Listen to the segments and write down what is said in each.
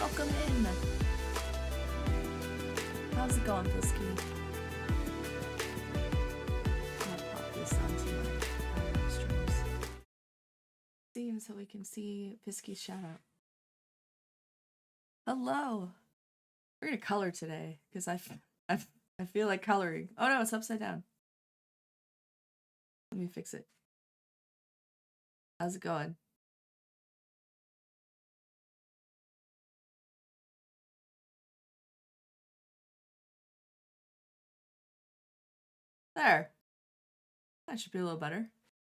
Welcome in. How's it going, Pisky? I'll pop this onto my streams. See, so we can see Pisky's shout out. Hello. We're gonna color today because I feel like coloring. Oh no, it's upside down. Let me fix it. How's it going? There. That should be a little better.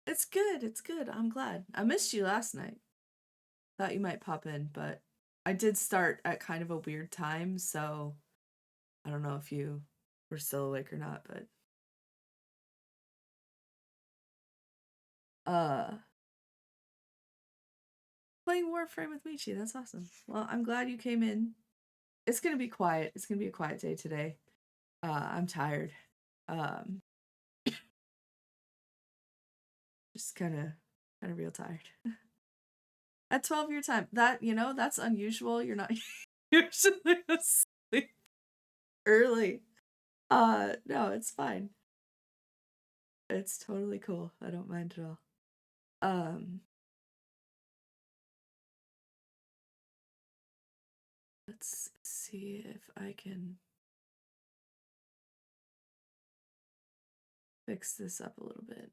It's good. It's good. I'm glad. I missed you last night. Thought you might pop in, but I did start at kind of a weird time, so I don't know if you were still awake or not, but playing Warframe with Michi. That's awesome. Well, I'm glad you came in. It's gonna be quiet. It's gonna be a quiet day today. I'm tired. Just kind of real tired. At 12 your time. That's unusual. You're not usually asleep early. No, it's fine. It's totally cool. I don't mind at all. Let's see if I can fix this up a little bit.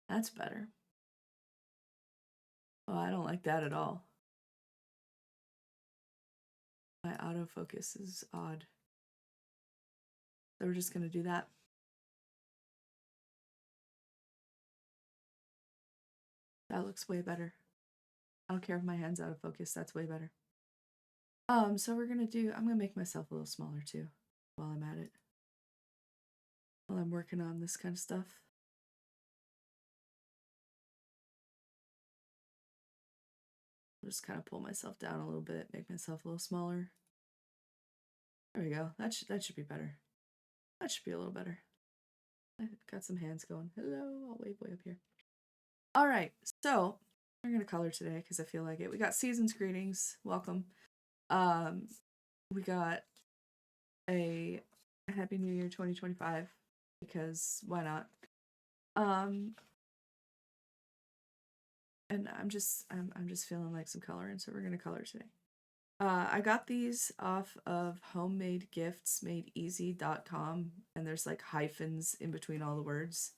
That's better. Oh, I don't like that at all. My autofocus is odd. So we're just gonna do that. That looks way better. I don't care if my hand's out of focus, that's way better. So I'm gonna make myself a little smaller too, while I'm at it. While I'm working on this kind of stuff. I'll just kind of pull myself down a little bit, make myself a little smaller. There we go. That should be better. That should be a little better. I got some hands going. Hello, I'll wave way up here. All right, so we're gonna color today because I feel like it. We got season's greetings. Welcome. We got a Happy New Year 2025 because why not? And I'm just feeling like some coloring, so we're gonna color today. I got these off of homemadegiftsmadeeasy.com, and there's like hyphens in between all the words.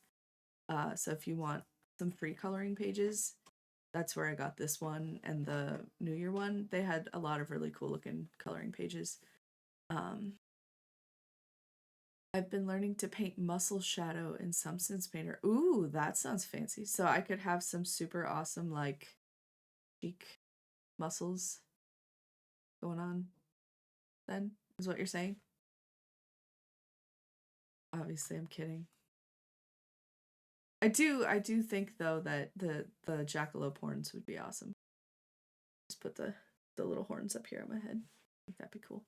So if you want some free coloring pages, that's where I got this one and the New Year one. They had a lot of really cool looking coloring pages. I've been learning to paint muscle shadow in Substance Painter. Ooh, that sounds fancy. So I could have some super awesome, like, cheek muscles going on then, is what you're saying? Obviously, I'm kidding. I do think, though, that the jackalope horns would be awesome. Just put the little horns up here on my head. I think that'd be cool.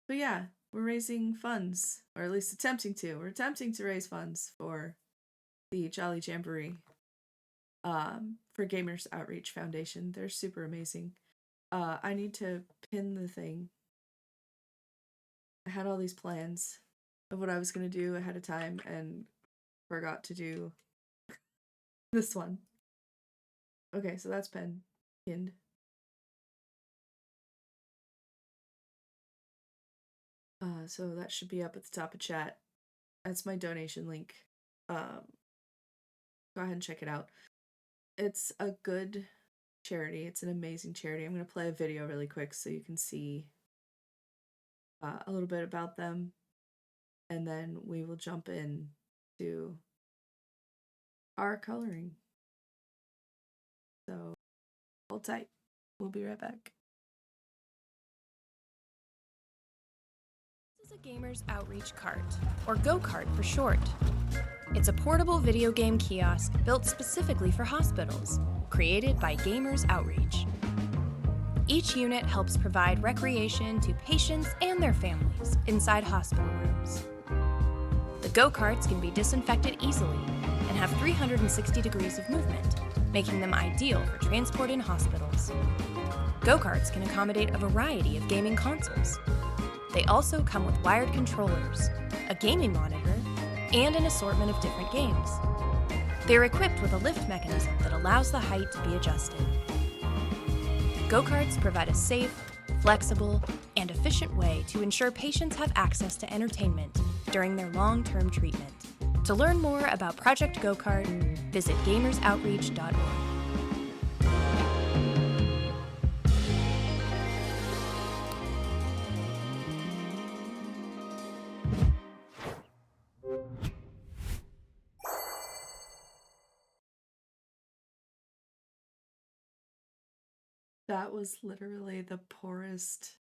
But yeah, we're raising funds, or at least attempting to. We're attempting to raise funds for the Jolly Jamboree for Gamers Outreach Foundation. They're super amazing. I need to pin the thing. I had all these plans of what I was going to do ahead of time and forgot to do this one. Okay, so that's pinned. So that should be up at the top of chat. That's my donation link. Go ahead and check it out. It's a good charity. It's an amazing charity. I'm going to play a video really quick so you can see a little bit about them. And then we will jump in to our coloring. So hold tight. We'll be right back. This is a Gamers Outreach Cart, or Go-Kart for short. It's a portable video game kiosk built specifically for hospitals, created by Gamers Outreach. Each unit helps provide recreation to patients and their families inside hospital rooms. Go-karts can be disinfected easily and have 360 degrees of movement, making them ideal for transport in hospitals. Go-karts can accommodate a variety of gaming consoles. They also come with wired controllers, a gaming monitor, and an assortment of different games. They're equipped with a lift mechanism that allows the height to be adjusted. Go-karts provide a safe, flexible, and efficient way to ensure patients have access to entertainment during their long-term treatment. To learn more about Project Go-Kart, visit gamersoutreach.org. That was literally the poorest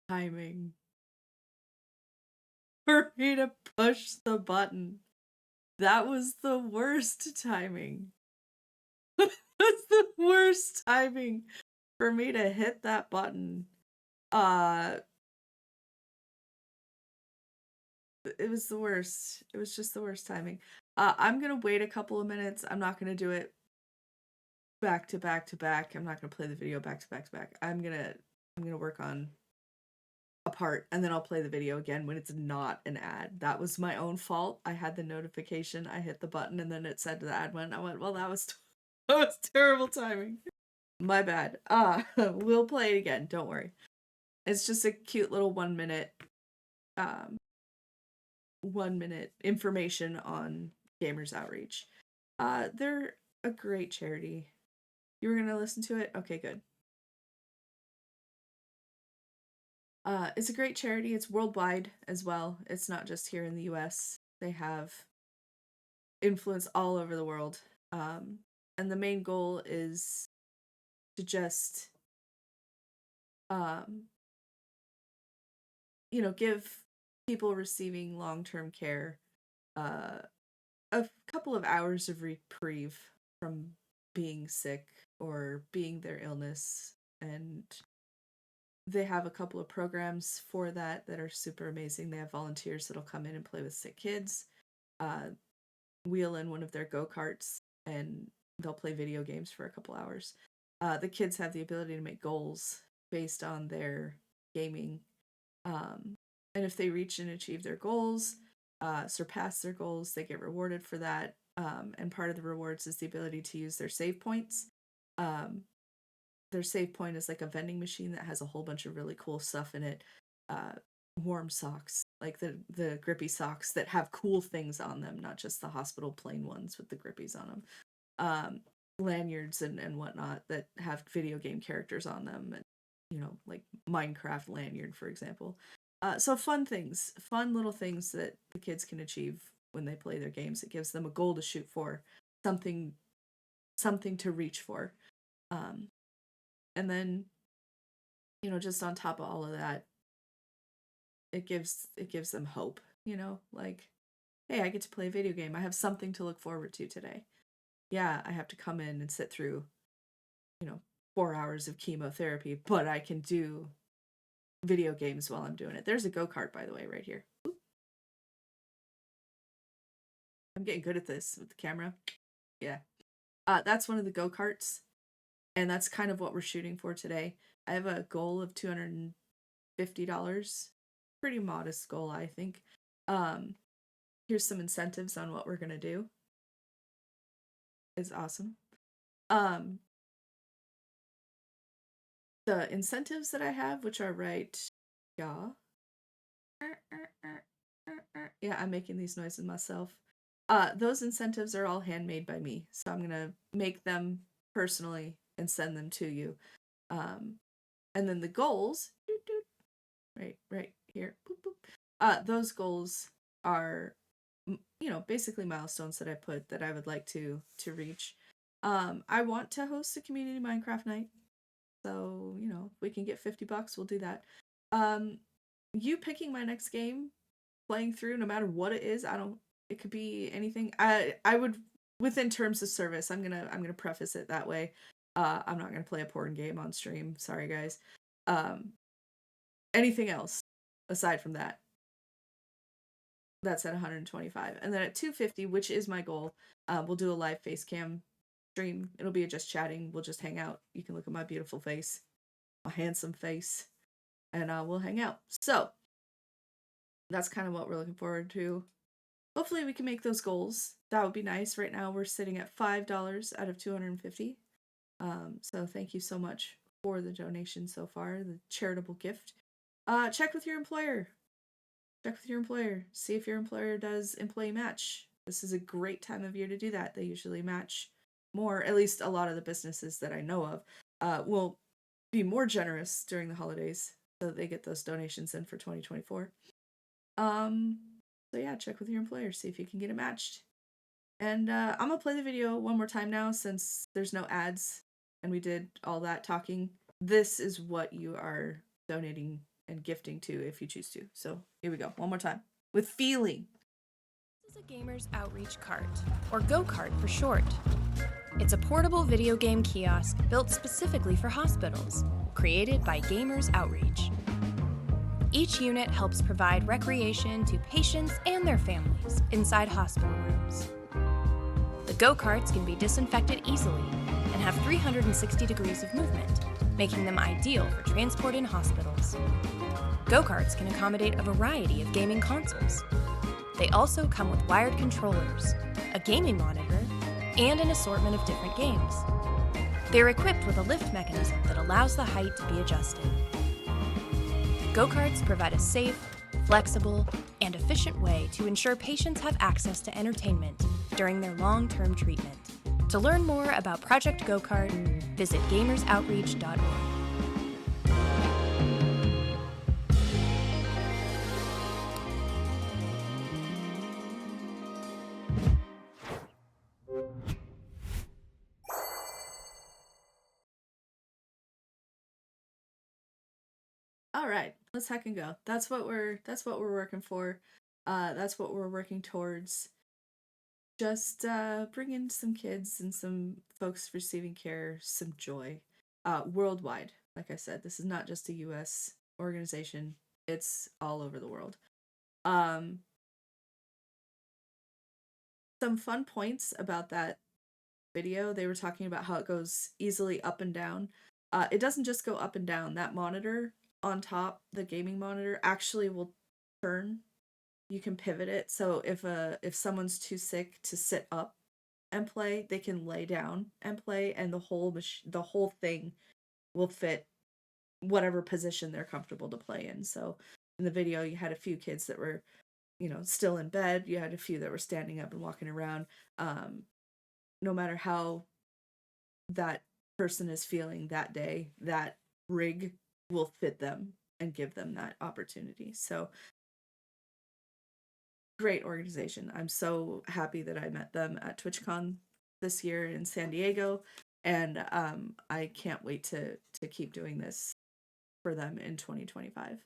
timing for me to push the button. That was the worst timing. That's the worst timing for me to hit that button. It was the worst. It was just the worst timing. I'm gonna wait a couple of minutes. I'm not gonna do it back to back to back. I'm not gonna play the video back to back to back. I'm gonna work on a part and then I'll play the video again when it's not an ad. That was my own fault. I had the notification, I hit the button, and then it said the ad went. I went, well, that was that was terrible timing. My bad. We'll play it again. Don't worry. It's just a cute little 1 minute 1 minute information on Gamers Outreach. They're a great charity. You were gonna listen to it? Okay, good. It's a great charity. It's worldwide as well. It's not just here in the US. They have influence all over the world. And the main goal is to just, give people receiving long-term care a couple of hours of reprieve from being sick or being their illness. And they have a couple of programs for that are super amazing. They have volunteers that'll come in and play with sick kids, wheel in one of their go-karts, and they'll play video games for a couple hours. The kids have the ability to make goals based on their gaming. And if they reach and achieve their goals, surpass their goals, they get rewarded for that. And part of the rewards is the ability to use their save points. Their save point is like a vending machine that has a whole bunch of really cool stuff in it. Warm socks, like the grippy socks that have cool things on them, not just the hospital plain ones with the grippies on them. Lanyards and whatnot that have video game characters on them, and like Minecraft lanyard, for example. So fun little things that the kids can achieve when they play their games. It gives them a goal to shoot for, something to reach for. And then, just on top of all of that, it gives them hope, like, hey, I get to play a video game. I have something to look forward to today. Yeah, I have to come in and sit through, 4 hours of chemotherapy, but I can do video games while I'm doing it. There's a go-kart, by the way, right here. Ooh. I'm getting good at this with the camera. Yeah. That's one of the go-karts, and that's kind of what we're shooting for today. I have a goal of $250. Pretty modest goal, I think. Here's some incentives on what we're gonna do. It's awesome. The incentives that I have, which are right, yeah. Yeah, I'm making these noises myself. Those incentives are all handmade by me, so I'm gonna make them personally and send them to you. And then the goals, right here, boop, boop. Those goals are, basically milestones that I put that I would like to reach. I want to host a community Minecraft night. So, if we can get $50, we'll do that. You picking my next game, playing through, no matter what it is, it could be anything. I would, within terms of service, I'm gonna preface it that way. I'm not gonna play a porn game on stream. Sorry, guys. Anything else aside from that, That's at 125. And then at 250, which is my goal, we'll do a live face cam stream. It'll be just chatting. We'll just hang out. You can look at my beautiful face, my handsome face, and we'll hang out. So that's kind of what we're looking forward to. Hopefully we can make those goals. That would be nice. Right now we're sitting at $5 out of 250. So thank you so much for the donation so far, the charitable gift. Check with your employer. Check with your employer. See if your employer does employee match. This is a great time of year to do that. They usually match more. At least a lot of the businesses that I know of will be more generous during the holidays so that they get those donations in for 2024. So yeah, check with your employer. See if you can get it matched. And I'm going to play the video one more time now since there's no ads and we did all that talking. This is what you are donating and gifting to if you choose to. So here we go. One more time. With feeling. This is a gamer's outreach cart, or go-kart for short. It's a portable video game kiosk built specifically for hospitals, created by Gamers Outreach. Each unit helps provide recreation to patients and their families inside hospital rooms. The go-karts can be disinfected easily and have 360 degrees of movement, making them ideal for transport in hospitals. Go-karts can accommodate a variety of gaming consoles. They also come with wired controllers, a gaming monitor, and an assortment of different games. They're equipped with a lift mechanism that allows the height to be adjusted. Go-karts provide a safe, flexible, and efficient way to ensure patients have access to entertainment during their long-term treatment. To learn more about Project Go-Kart, visit gamersoutreach.org. All right, let's heck and go. That's what we're working for. That's what we're working towards. Just bring in some kids and some folks receiving care some joy worldwide. Like I said, this is not just a US organization. It's all over the world. Some fun points about that video. They were talking about how it goes easily up and down. It doesn't just go up and down. That monitor on top, the gaming monitor, actually will turn. You can pivot it. So if someone's too sick to sit up and play, they can lay down and play, and the whole thing will fit whatever position they're comfortable to play in. So in the video, you had a few kids that were, still in bed. You had a few that were standing up and walking around. No matter how that person is feeling that day, that rig will fit them and give them that opportunity. So great organization. I'm so happy that I met them at TwitchCon this year in San Diego, and I can't wait to keep doing this for them in 2025.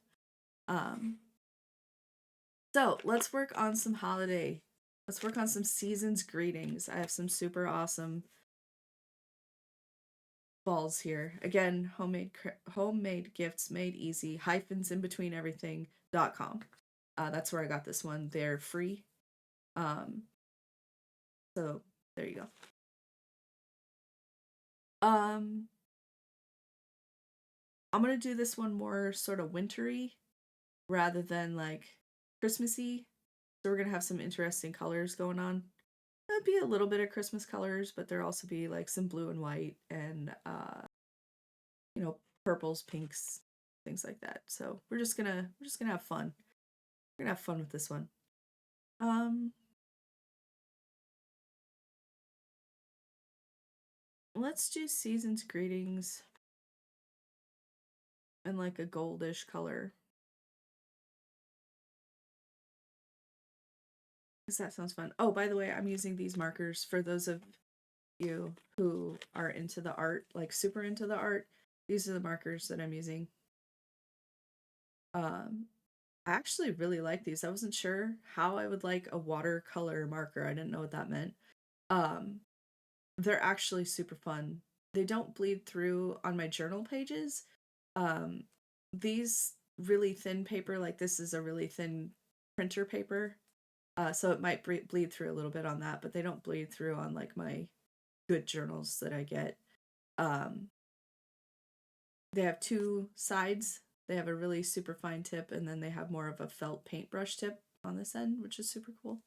So let's work on some holiday. Let's work on some season's greetings. I have some super awesome balls here. Again, homemade gifts made easy, hyphens in between everything.com. That's where I got this one. They're free. So there you go. I'm gonna do this one more sort of wintry rather than like Christmassy. So we're gonna have some interesting colors going on. There'll be a little bit of Christmas colors, but there'll also be like some blue and white and purples, pinks, things like that. So we're just gonna have fun. We're gonna have fun with this one. Let's do season's greetings in like a goldish color. Because that sounds fun. Oh, by the way, I'm using these markers for those of you who are into the art, like super into the art. These are the markers that I'm using. I actually really like these. I wasn't sure how I would like a watercolor marker. I didn't know what that meant. They're actually super fun. They don't bleed through on my journal pages. These really thin paper, like this is a really thin printer paper. So it might bleed through a little bit on that, but they don't bleed through on like my good journals that I get. They have two sides. They have a really super fine tip, and then they have more of a felt paintbrush tip on this end, which is super cool.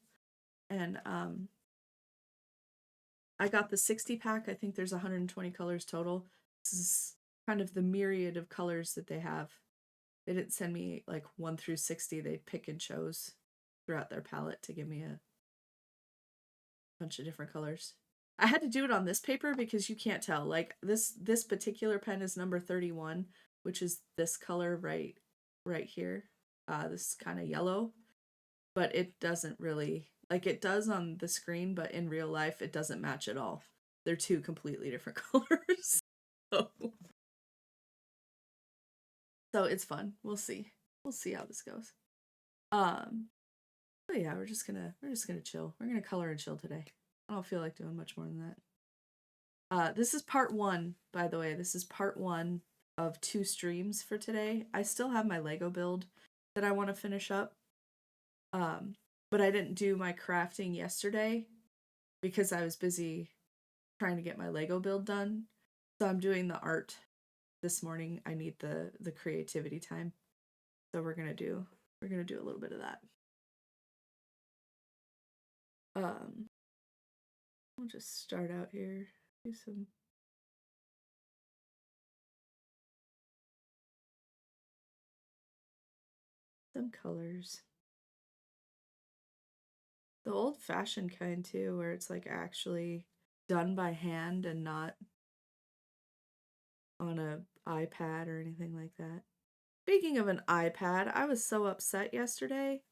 And I got the 60 pack. I think there's 120 colors total. This is kind of the myriad of colors that they have. They didn't send me like 1 through 60. They pick and chose throughout their palette to give me a bunch of different colors. I had to do it on this paper because you can't tell. Like this particular pen is number 31, which is this color right here. This kind of yellow, but it doesn't really, like, it does on the screen, but in real life it doesn't match at all. They're two completely different colors. So it's fun. We'll see. We'll see how this goes. But yeah, we're just gonna chill. We're gonna color and chill today. I don't feel like doing much more than that. This is part 1, by the way. This is part 1 of 2 streams for today. I still have my Lego build that I want to finish up. But I didn't do my crafting yesterday because I was busy trying to get my Lego build done. So I'm doing the art this morning. I need the creativity time. So we're gonna do a little bit of that. We'll just start out here. Do some colors. The old-fashioned kind too, where it's like actually done by hand and not on a iPad or anything like that. Speaking of an iPad, I was so upset yesterday.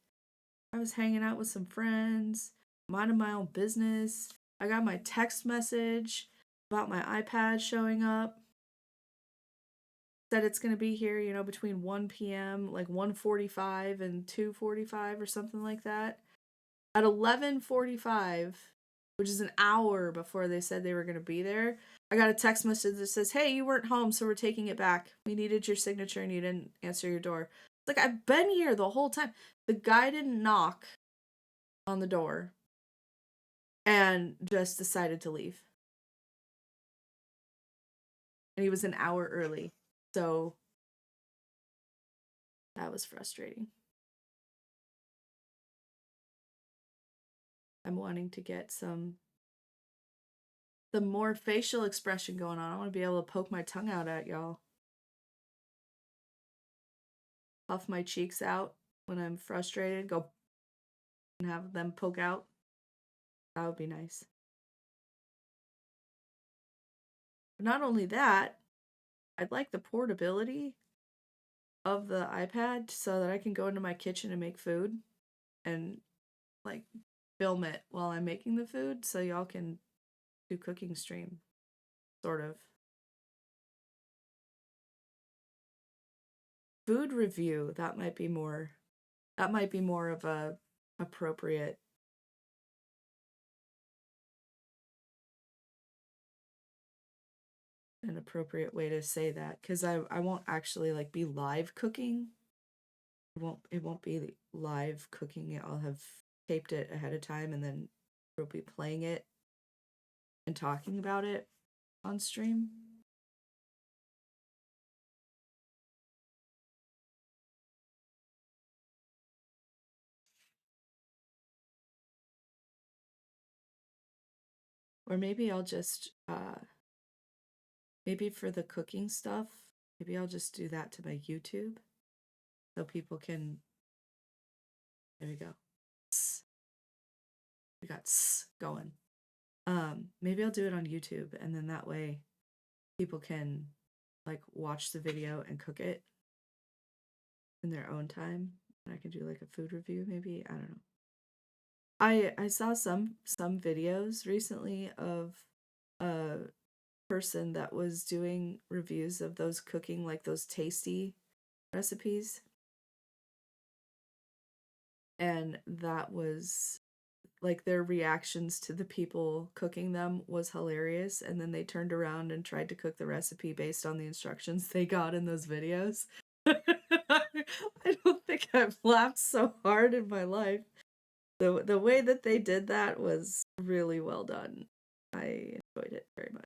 I was hanging out with some friends, minding my own business. I got my text message about my iPad showing up. Said it's going to be here, you know, between 1 p.m., like 1:45 and 2:45 or something like that. At 11:45, which is an hour before they said they were going to be there, I got a text message that says, "Hey, you weren't home, so we're taking it back. We needed your signature and you didn't answer your door." Like, I've been here the whole time. The guy didn't knock on the door and just decided to leave. And he was an hour early. So that was frustrating. I'm wanting to get some more facial expression going on. I want to be able to poke my tongue out at y'all. Puff my cheeks out when I'm frustrated. Go and have them poke out. That would be nice. But not only that, I'd like the portability of the iPad so that I can go into my kitchen and make food and like film it while I'm making the food so y'all can do cooking stream, sort of. Food review, that might be more of a appropriate way to say that, because I won't actually like be live cooking. It won't be live cooking. I'll have taped it ahead of time and then we'll be playing it and talking about it on stream. Or maybe I'll just maybe for the cooking stuff, maybe I'll just do that to my YouTube so people can. There we go. We got going. Maybe I'll do it on YouTube, and then that way people can like watch the video and cook it in their own time. And I can do like a food review, maybe. I don't know. I saw some videos recently of a person that was doing reviews of those cooking, like those tasty recipes. And that was like their reactions to the people cooking them was hilarious. And then they turned around and tried to cook the recipe based on the instructions they got in those videos. I don't think I've laughed so hard in my life. The way that they did that was really well done. I enjoyed it very much.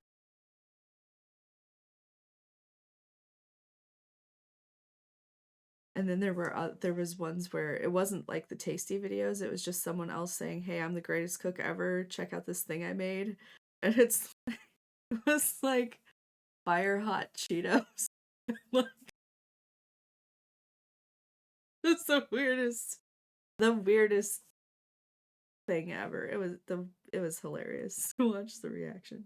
And then there was ones where it wasn't like the tasty videos. It was just someone else saying, "Hey, I'm the greatest cook ever. Check out this thing I made," and it was like fire hot Cheetos. Like, it's the weirdest thing ever. It was hilarious to watch the reaction.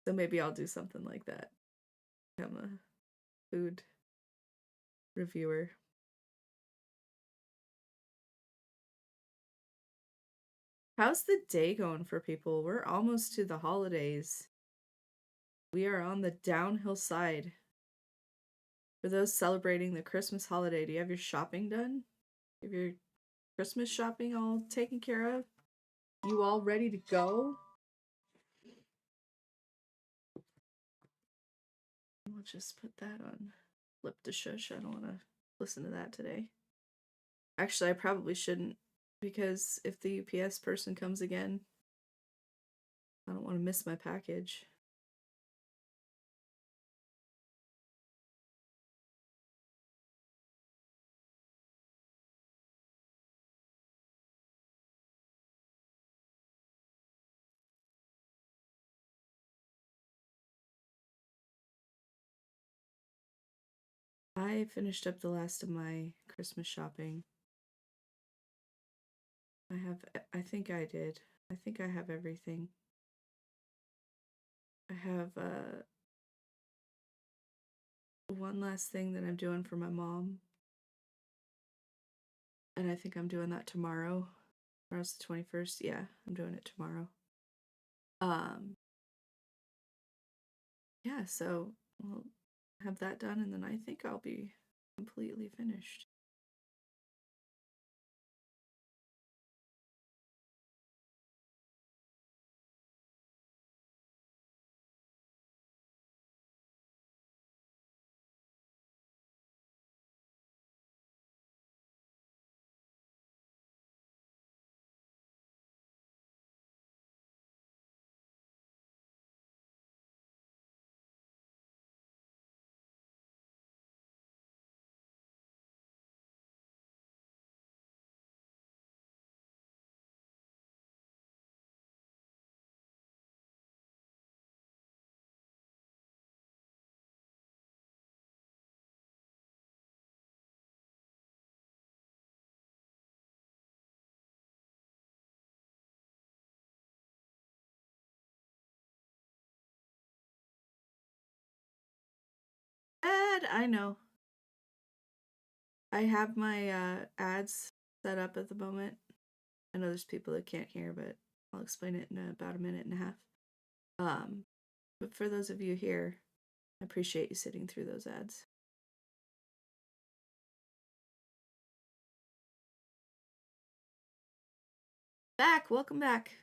So maybe I'll do something like that. I'm a food reviewer. How's the day going for people? We're almost to the holidays. We are on the downhill side. For those celebrating the Christmas holiday, do you have your shopping done? Have your Christmas shopping all taken care of? You all ready to go? We'll just put that on flip to shush. I don't want to listen to that today. Actually, I probably shouldn't, because if the UPS person comes again, I don't want to miss my package. I finished up the last of my Christmas shopping. I think I did. I think I have everything. I have one last thing that I'm doing for my mom. And I think I'm doing that tomorrow. Tomorrow's the 21st. Yeah, I'm doing it tomorrow. Yeah, so we'll have that done, and then I think I'll be completely finished. And I know. I have my ads set up at the moment. I know there's people that can't hear, but I'll explain it in about a minute and a half. But for those of you here, I appreciate you sitting through those ads. Back! Welcome back!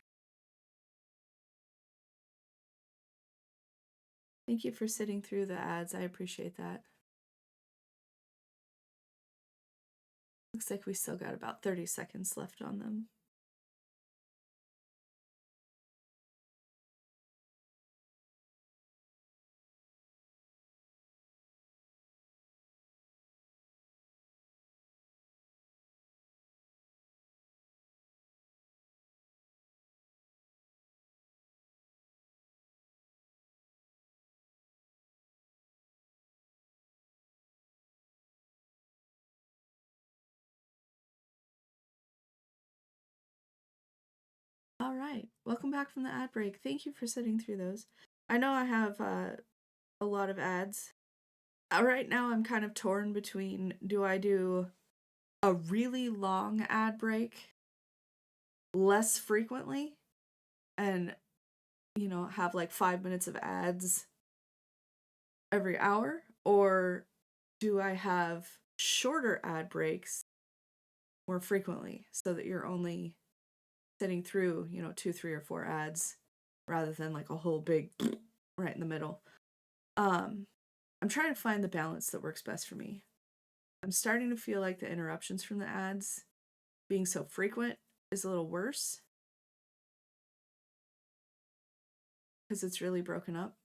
Thank you for sitting through the ads. I appreciate that. Looks like we still got about 30 seconds left on them. All right, welcome back from the ad break. Thank you for sitting through those. I know I have a lot of ads. Right now, I'm kind of torn between, do I do a really long ad break less frequently and, have like 5 minutes of ads every hour? Or do I have shorter ad breaks more frequently so that you're only sitting through, 2, 3, or 4 ads rather than like a whole big right in the middle? I'm trying to find the balance that works best for me. I'm starting to feel like the interruptions from the ads being so frequent is a little worse because it's really broken up.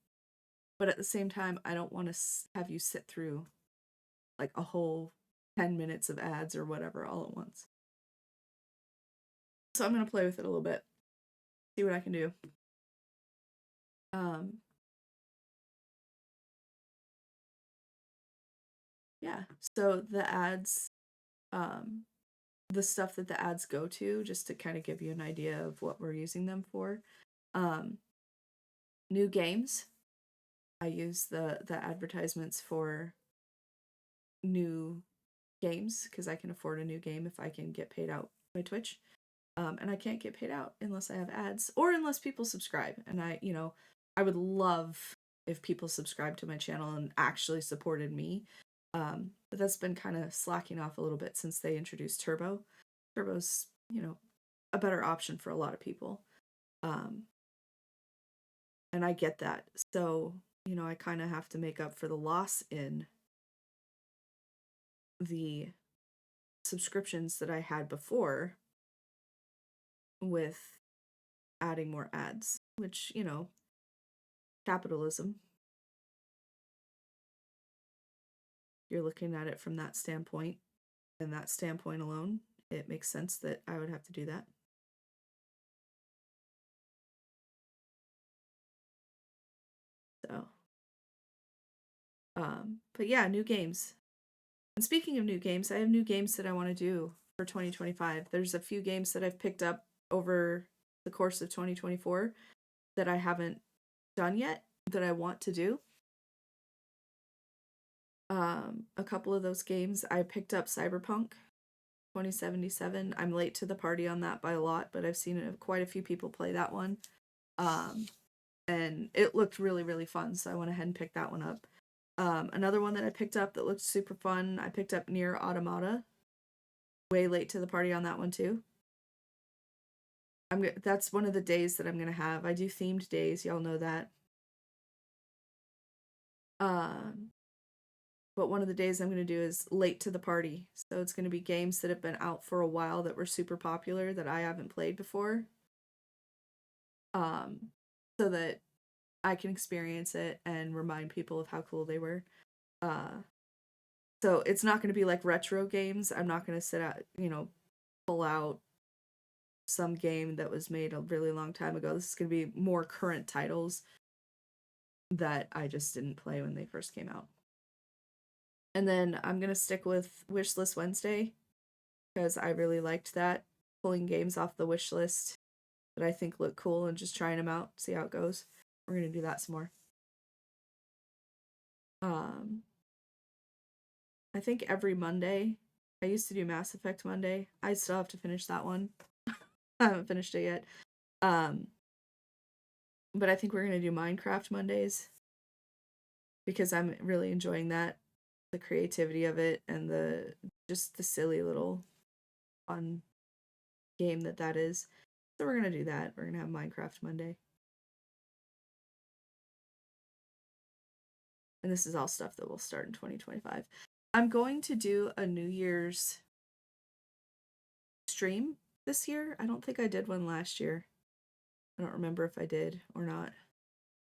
But at the same time, I don't want to have you sit through like a whole 10 minutes of ads or whatever all at once. So I'm going to play with it a little bit, see what I can do. Yeah, so the ads, the stuff that the ads go to, just to kind of give you an idea of what we're using them for. New games. I use the advertisements for new games because I can afford a new game if I can get paid out by Twitch. And I can't get paid out unless I have ads or unless people subscribe. And I would love if people subscribe to my channel and actually supported me. But that's been kind of slacking off a little bit since they introduced Turbo. Turbo's, a better option for a lot of people. And I get that. So, I kind of have to make up for the loss in the subscriptions that I had before with adding more ads, which, capitalism. You're looking at it from that standpoint, and that standpoint alone, it makes sense that I would have to do that. So, but yeah, new games. And speaking of new games, I have new games that I want to do for 2025. There's a few games that I've picked up over the course of 2024 that I haven't done yet that I want to do. A couple of those games, I picked up Cyberpunk 2077. I'm late to the party on that by a lot, but I've seen quite a few people play that one. And it looked really, really fun, so I went ahead and picked that one up. Another one that I picked up that looked super fun, I picked up Nier Automata. Way late to the party on that one too. That's one of the days that I'm gonna have. I do themed days, y'all know that. But one of the days I'm gonna do is late to the party. So it's gonna be games that have been out for a while that were super popular that I haven't played before. So that I can experience it and remind people of how cool they were. So it's not going to be like retro games. I'm not going to sit out, pull out some game that was made a really long time ago. This is going to be more current titles that I just didn't play when they first came out. And then I'm going to stick with Wishlist Wednesday because I really liked that. Pulling games off the wish list that I think look cool and just trying them out, see how it goes. We're going to do that some more. I think every Monday, I used to do Mass Effect Monday. I still have to finish that one. I haven't finished it yet. But I think we're going to do Minecraft Mondays because I'm really enjoying that. The creativity of it and the silly little fun game that is. So we're going to do that. We're going to have Minecraft Monday. And this is all stuff that will start in 2025. I'm going to do a New Year's stream this year. I don't think I did one last year. I don't remember if I did or not.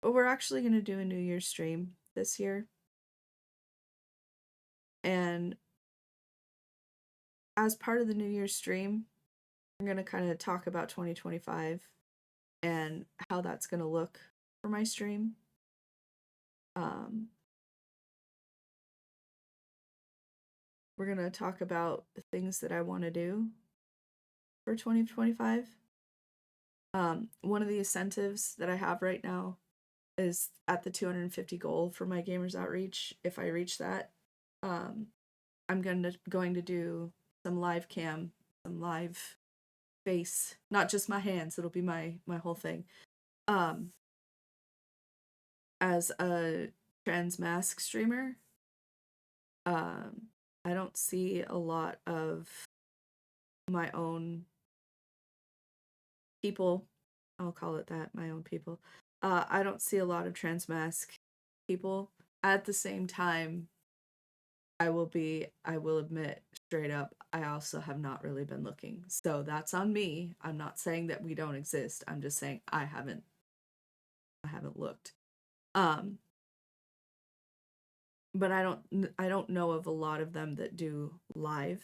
But we're actually going to do a New Year's stream this year. And as part of the New Year's stream, I'm going to kind of talk about 2025 and how that's going to look for my stream. We're going to talk about the things that I want to do for 2025. One of the incentives that I have right now is at the 250 goal for my gamers outreach. If I reach that, I'm going to do some live cam, some live face, not just my hands. It'll be my whole thing. As a trans mask streamer, I don't see a lot of my own people. I'll call it that, my own people. I don't see a lot of trans mask people. At the same time, I will admit straight up, I also have not really been looking. So that's on me. I'm not saying that we don't exist. I'm just saying I haven't looked. Um, but I don't know of a lot of them that do live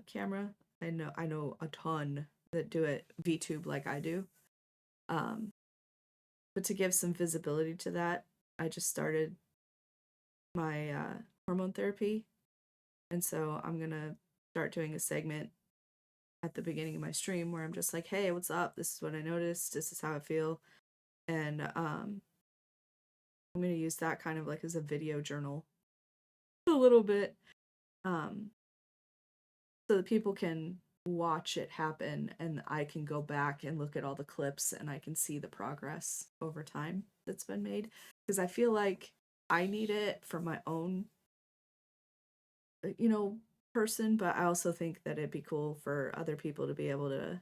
camera. I know a ton that do it VTube like I do. Um, but to give some visibility to that, I just started my hormone therapy, and so I'm gonna start doing a segment at the beginning of my stream where I'm just like, "Hey, what's up? This is what I noticed. This is how I feel," and I'm gonna use that kind of like as a video journal a little bit, um, so that people can watch it happen and I can go back and look at all the clips and I can see the progress over time that's been made, because I feel like I need it for my own you know person, but I also think that it'd be cool for other people to be able to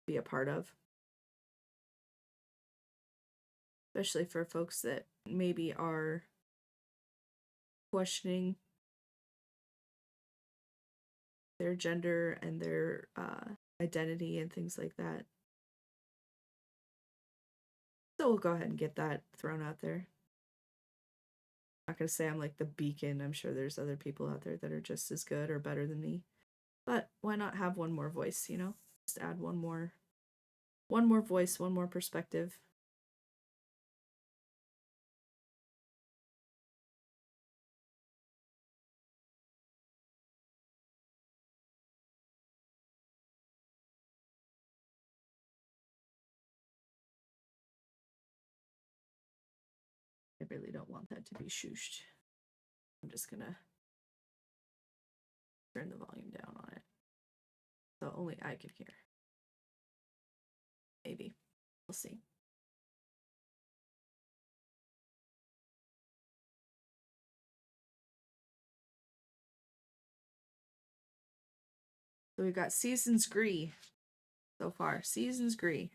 be a part of, especially for folks that maybe are questioning their gender and their identity and things like that. So we'll go ahead and get that thrown out there. I'm not gonna say I'm like the beacon. I'm sure there's other people out there that are just as good or better than me. But why not have one more voice, you know? Just add one more voice, one more perspective. I really don't want that to be shooshed. I'm just gonna turn the volume down on it, so only I could hear. Maybe. We'll see. So we've got Seasons Gree so far. Seasons Gree.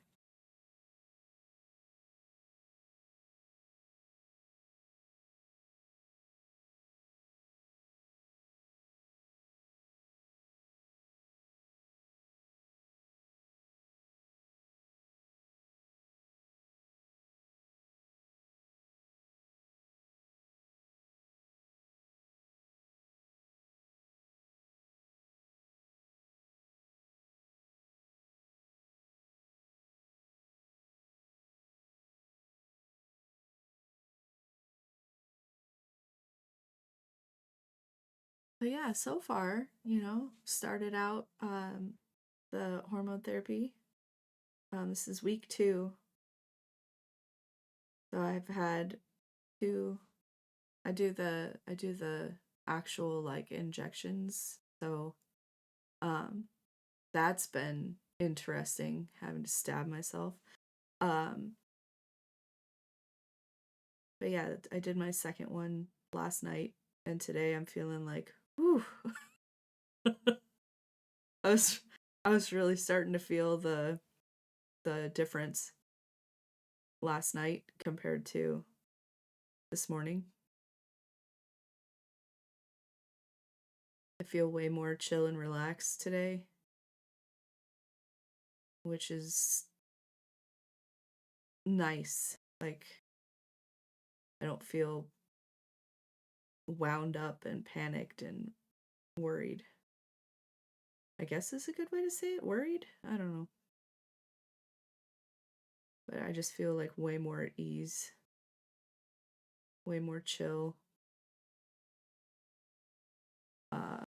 But yeah, so far, started out the hormone therapy. This is week 2. So I've had 2. I do the actual like injections. So um that's been interesting, having to stab myself. Um but yeah, I did my second one last night, and today I'm feeling like, whew. I was I was really starting to feel the difference last night compared to this morning. I feel way more chill and relaxed today, which is nice. Like, I don't feel wound up and panicked and worried. I guess is a good way to say it. Worried? I don't know. But I just feel like way more at ease, way more chill. Uh,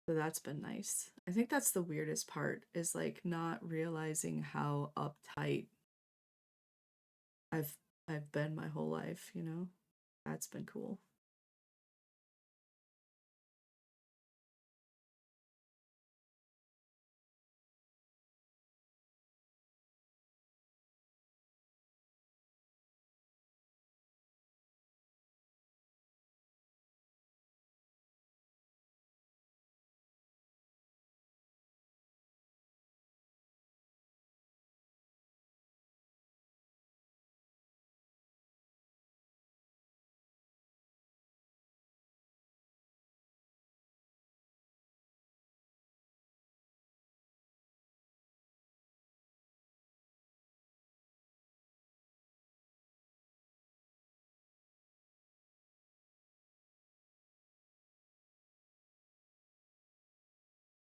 so that's been nice. I think that's the weirdest part, is like not realizing how uptight I've I've been my whole life. That's been cool.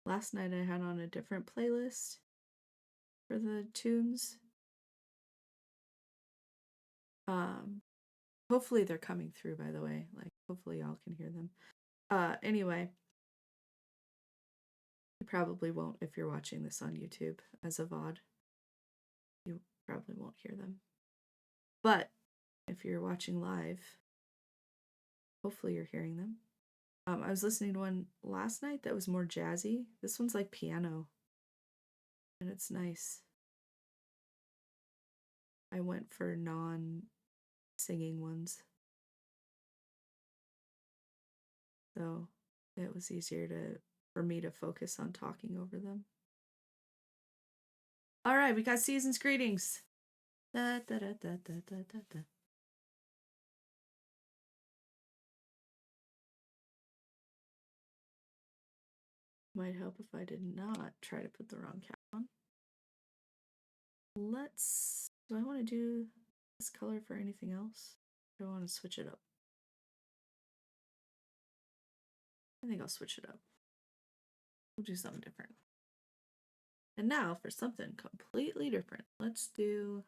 last night I had on a different playlist for the tunes. Hopefully they're coming through, by the way. Like, hopefully y'all can hear them. Anyway, you probably won't if you're watching this on YouTube as a VOD. You probably won't hear them. But if you're watching live, hopefully you're hearing them. I was listening to one last night that was more jazzy. This one's like piano, and it's nice. I went for non-singing ones. So it was easier for me to focus on talking over them. All right, we got season's greetings. Da, da, da, da, da, da, da, da. Might help if I did not try to put the wrong cap on. Do I want to do this color for anything else? Do I want to switch it up? I think I'll switch it up. We'll do something different. And now for something completely different. Let's do...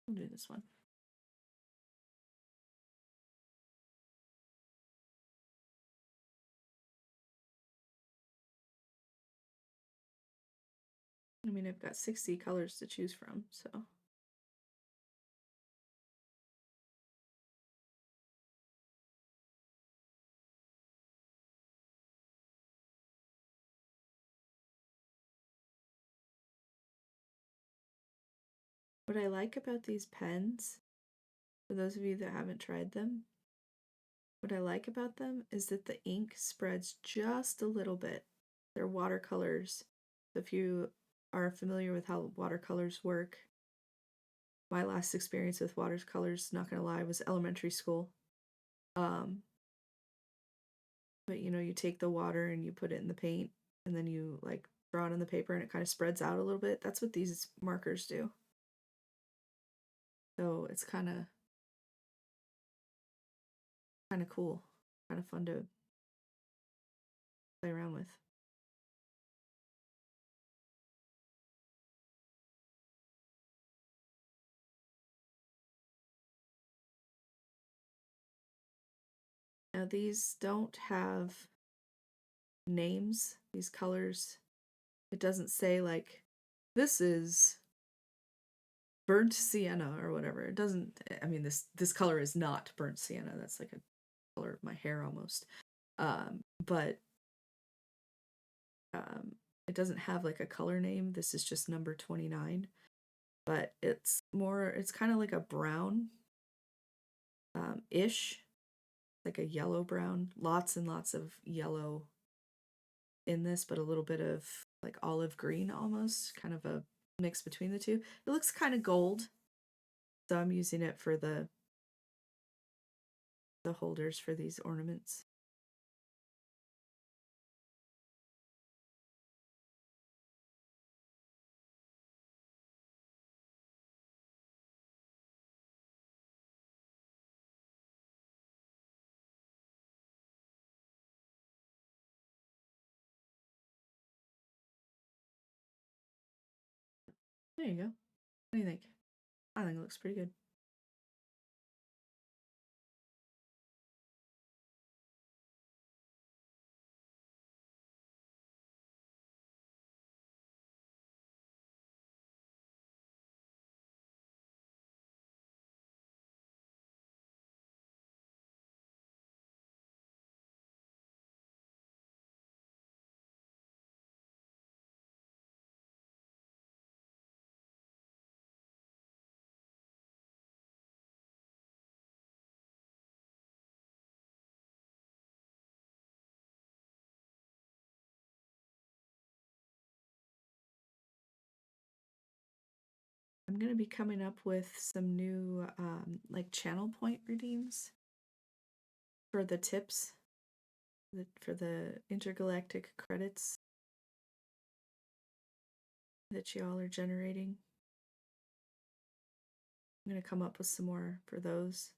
We'll do this one. I mean, I've got 60 colors to choose from, so... What I like about these pens, for those of you that haven't tried them, what I like about them is that the ink spreads just a little bit. They're watercolors. If you are familiar with how watercolors work, my last experience with watercolors, not gonna lie, was elementary school. But you know, you take the water and you put it in the paint, and then you like draw it on the paper, and it kind of spreads out a little bit. That's what these markers do. So it's kind of cool, kind of fun to play around with. Now these don't have names, these colors. It doesn't say like, this is burnt sienna or whatever. It doesn't, I mean, this color is not burnt sienna. That's like a color of my hair almost. But it doesn't have like a color name. This is just number 29. But it's kind of like a brown ish, like a yellow brown. Lots and lots of yellow in this, but a little bit of like olive green almost, kind of a mix between the two. It looks kind of gold, so I'm using it for the holders for these ornaments. There you go. What do you think? I think it looks pretty good. I'm going to be coming up with some new like channel point redeems for the tips, for the intergalactic credits that y'all are generating. I'm going to come up with some more for those.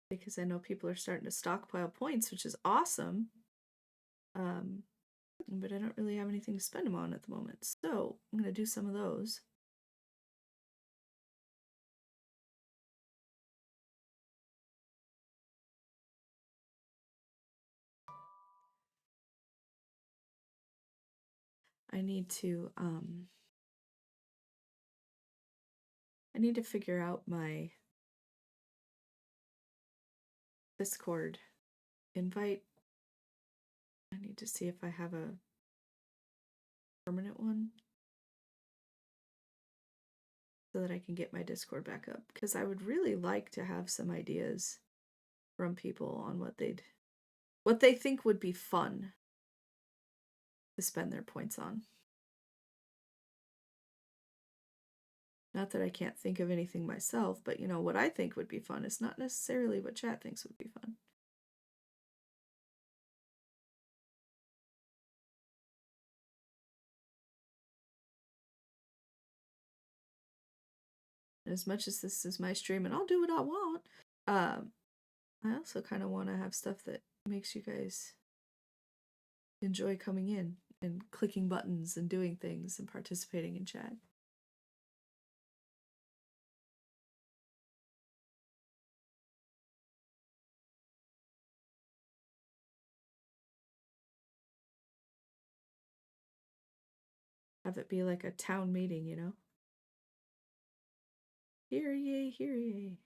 Because I know people are starting to stockpile points, which is awesome. But I don't really have anything to spend them on at the moment. So I'm going to do some of those. I need to figure out my Discord invite. I need to see if I have a permanent one so that I can get my Discord back up, because I would really like to have some ideas from people on what they think would be fun to spend their points on. Not that I can't think of anything myself, but what I think would be fun is not necessarily what chat thinks would be fun. As much as this is my stream and I'll do what I want, I also kind of want to have stuff that makes you guys enjoy coming in and clicking buttons and doing things and participating in chat. Have it be like a town meeting, Hear ye, hear ye.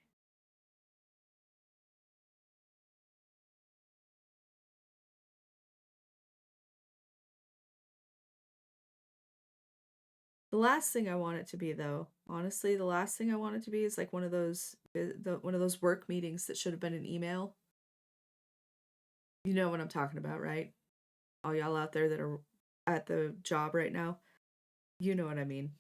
The last thing I want it to be, though, honestly, the last thing I want it to be is like one of those work meetings that should have been an email. You know what I'm talking about, right? All y'all out there that are at the job right now, you know what I mean.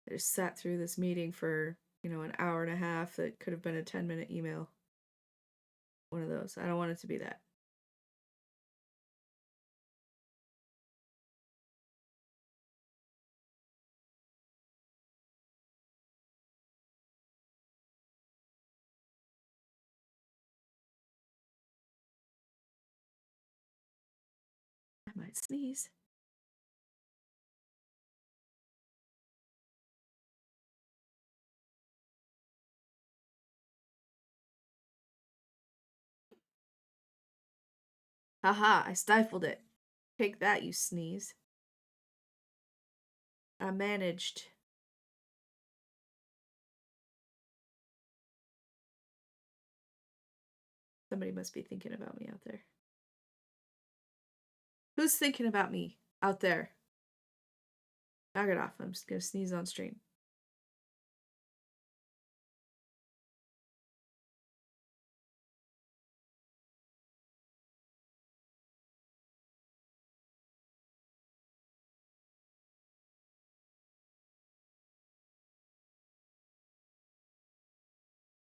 I just sat through this meeting for, an hour and a half that could have been a 10-minute email. One of those. I don't want it to be that. I might sneeze. Haha, I stifled it. Take that, you sneeze. I managed. Somebody must be thinking about me out there. Who's thinking about me out there? Knock it off. I'm just going to sneeze on stream.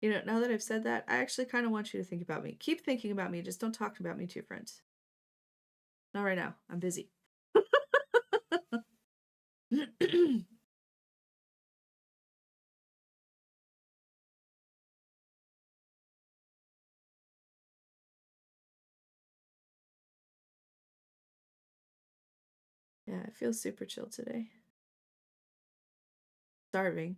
Now that I've said that, I actually kind of want you to think about me. Keep thinking about me. Just don't talk about me to your friends. Not right now. I'm busy. Yeah, I feel super chill today. Starving.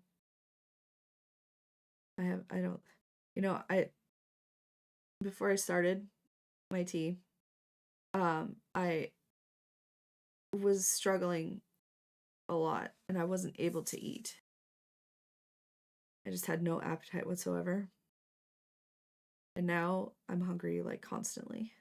Before I started my tea, I was struggling a lot and I wasn't able to eat. I just had no appetite whatsoever. And now I'm hungry like constantly.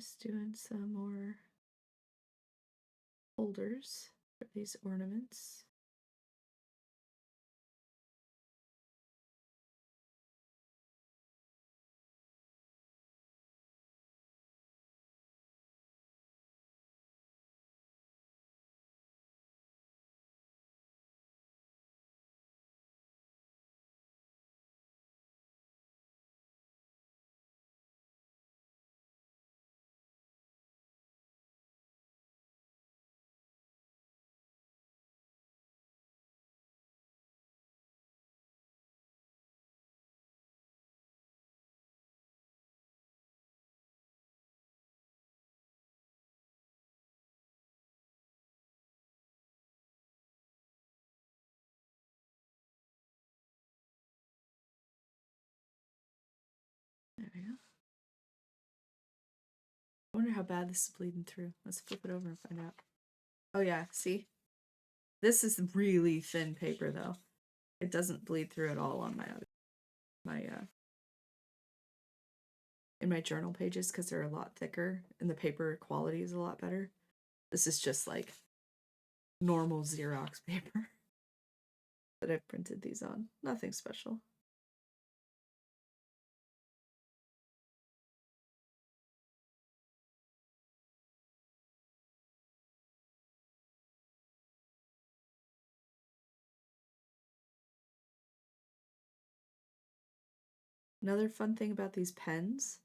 Just doing some more holders for these ornaments. There we go. I wonder how bad this is bleeding through. Let's flip it over and find out. Oh yeah, see? This is really thin paper though. It doesn't bleed through at all on my in my journal pages because they're a lot thicker and the paper quality is a lot better. This is just like normal Xerox paper that I've printed these on. Nothing special. Another fun thing about these pens,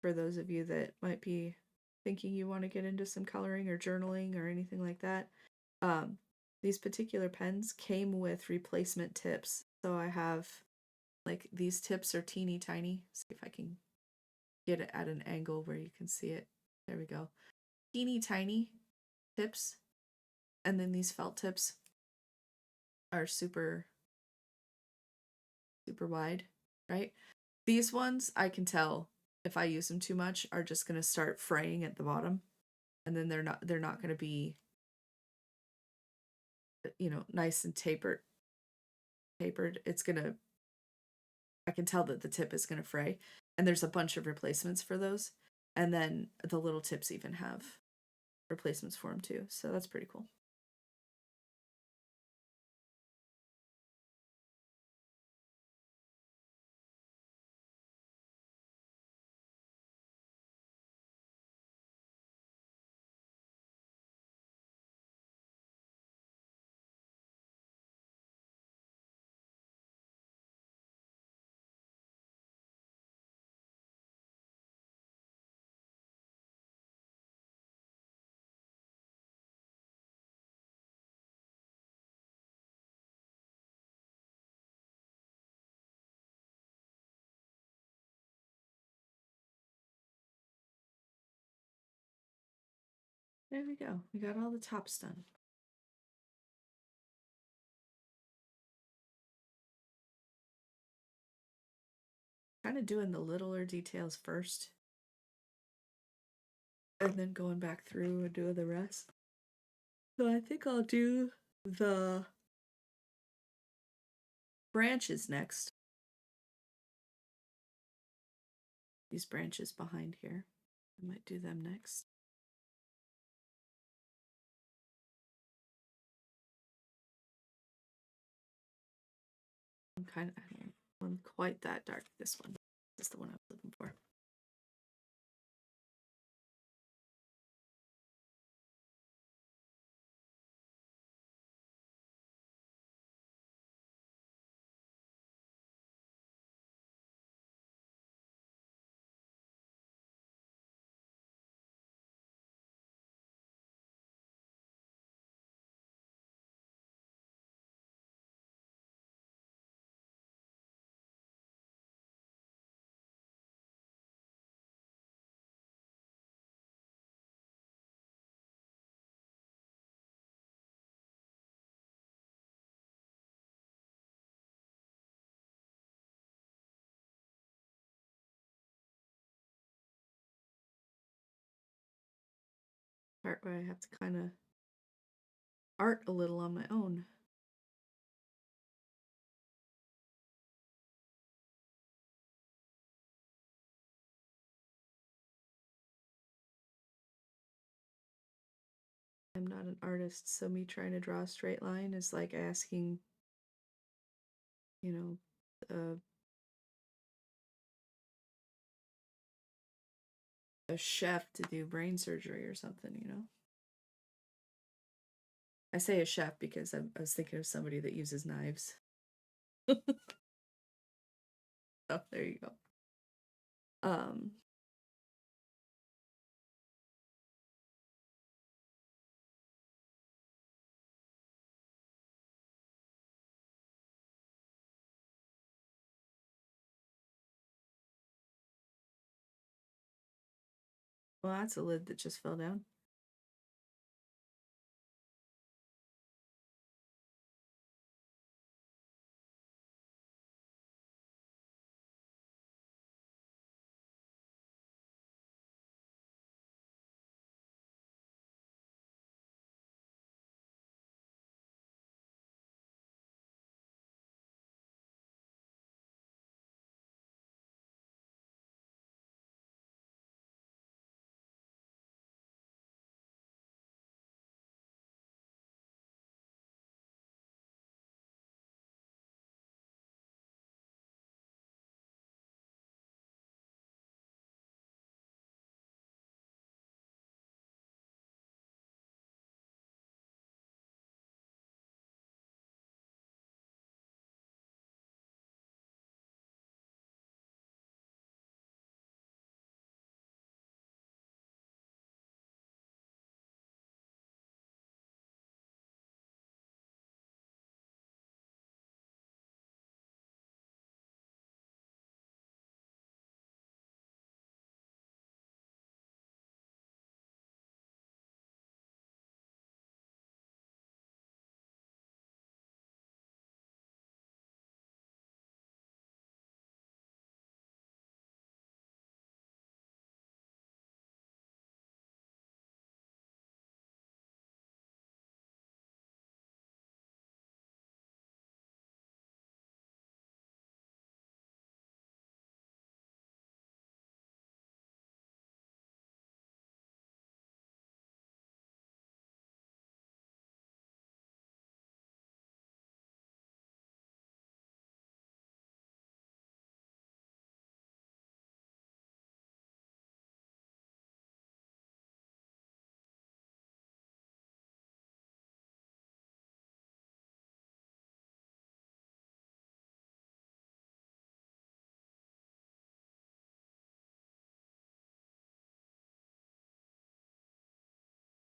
for those of you that might be thinking you want to get into some coloring or journaling or anything like that, these particular pens came with replacement tips. So I have, like, these tips are teeny tiny. See if I can get it at an angle where you can see it. There we go. Teeny tiny tips. And then these felt tips are super wide, right? These ones, I can tell if I use them too much, are just going to start fraying at the bottom, and then they're not going to be, you know, nice and tapered. It's going to, I can tell that the tip is going to fray, and there's a bunch of replacements for those. And then the little tips even have replacements for them too. So that's pretty cool. There we go. We got all the tops done. Kind of doing the littler details first, and then going back through and doing the rest. So I think I'll do the branches next. These branches behind here. I might do them next. I'm kind of, I don't want quite that dark. This one is the one I was looking for. Part where I have to kind of art a little on my own. I'm not an artist, so me trying to draw a straight line is like asking, you know, a chef to do brain surgery or something, you know? I say a chef because I was thinking of somebody that uses knives. Oh, there you go. Um, well, that's a lid that just fell down.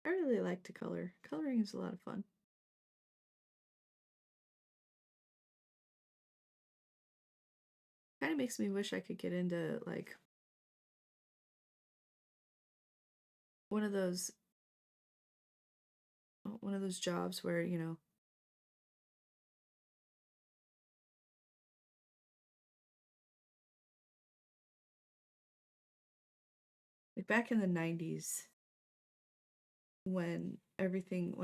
I really like to color. Coloring is a lot of fun. Kind of makes me wish I could get into like one of those one of those jobs where, you know, like back in the 90s when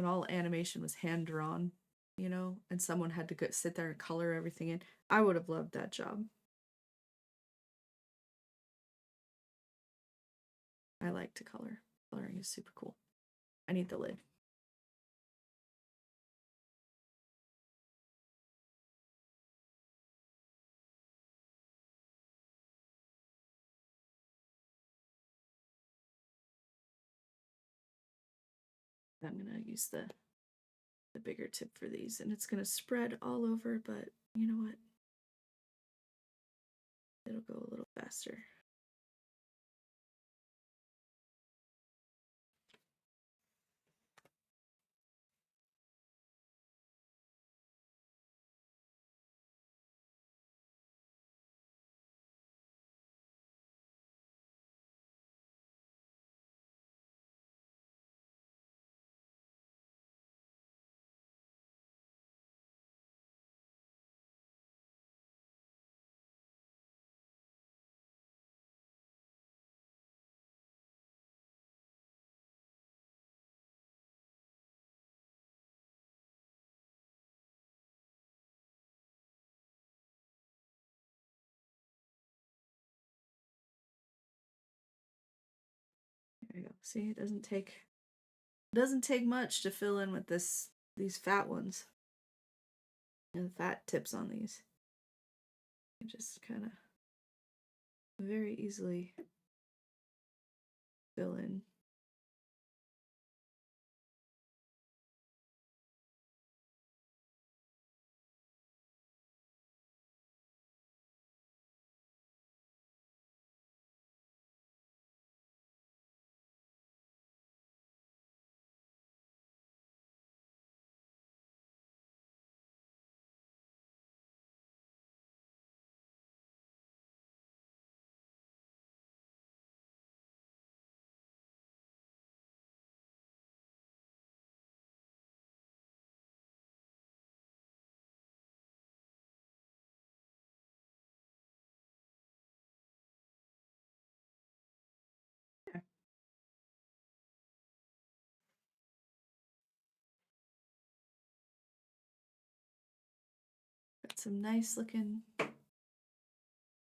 all animation was hand drawn, you know, and someone had to go sit there and color everything in. I would have loved that job. I like to color. Coloring is super cool. I need the lid. I'm gonna use the bigger tip for these, and it's gonna spread all over, but you know what? It'll go a little faster. There you go. See, it doesn't take It doesn't take much to fill in with these fat ones. And the fat tips on these. You just kind of very easily fill in. Got some nice looking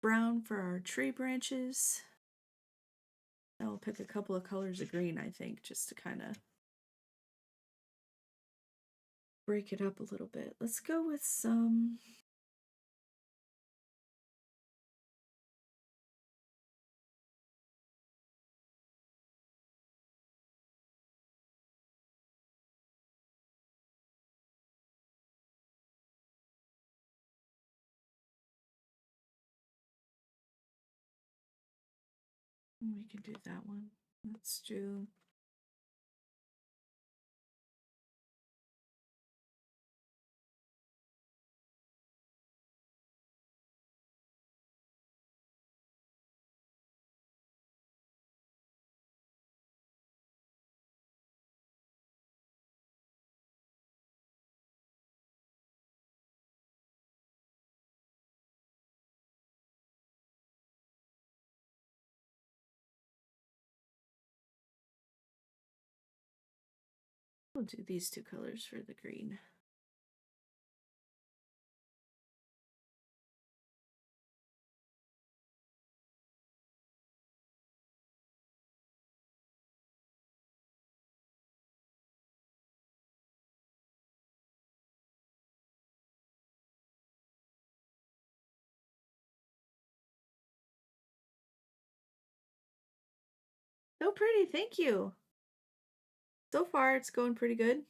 brown for our tree branches. Now we'll pick a couple of colors of green, I think, just to kind of break it up a little bit. Let's go with some... We can do that one. Let's do... We'll do these two colors for the green. So pretty, thank you. So far, it's going pretty good.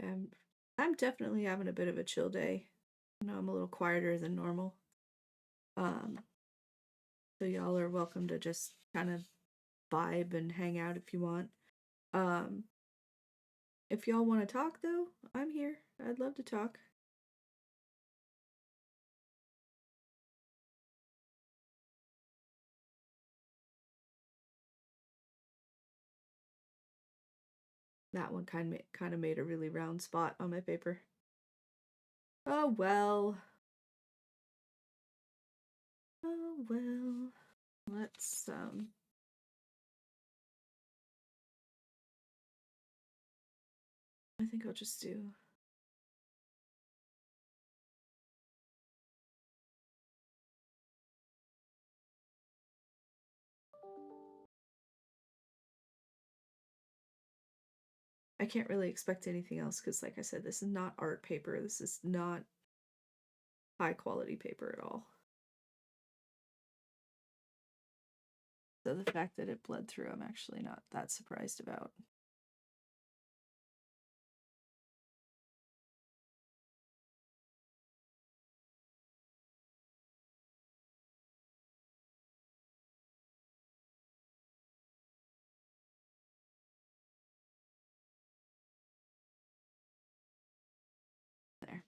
Yeah, I'm definitely having a bit of a chill day. I know I'm a little quieter than normal. So y'all are welcome to just kind of vibe and hang out if you want. Um, if y'all want to talk though, I'm here. I'd love to talk. That one kind of made a really round spot on my paper. Oh well. Oh well. Let's I think I'll just do... I can't really expect anything else because, like I said, this is not art paper. This is not high quality paper at all. So the fact that it bled through, I'm actually not that surprised about. There.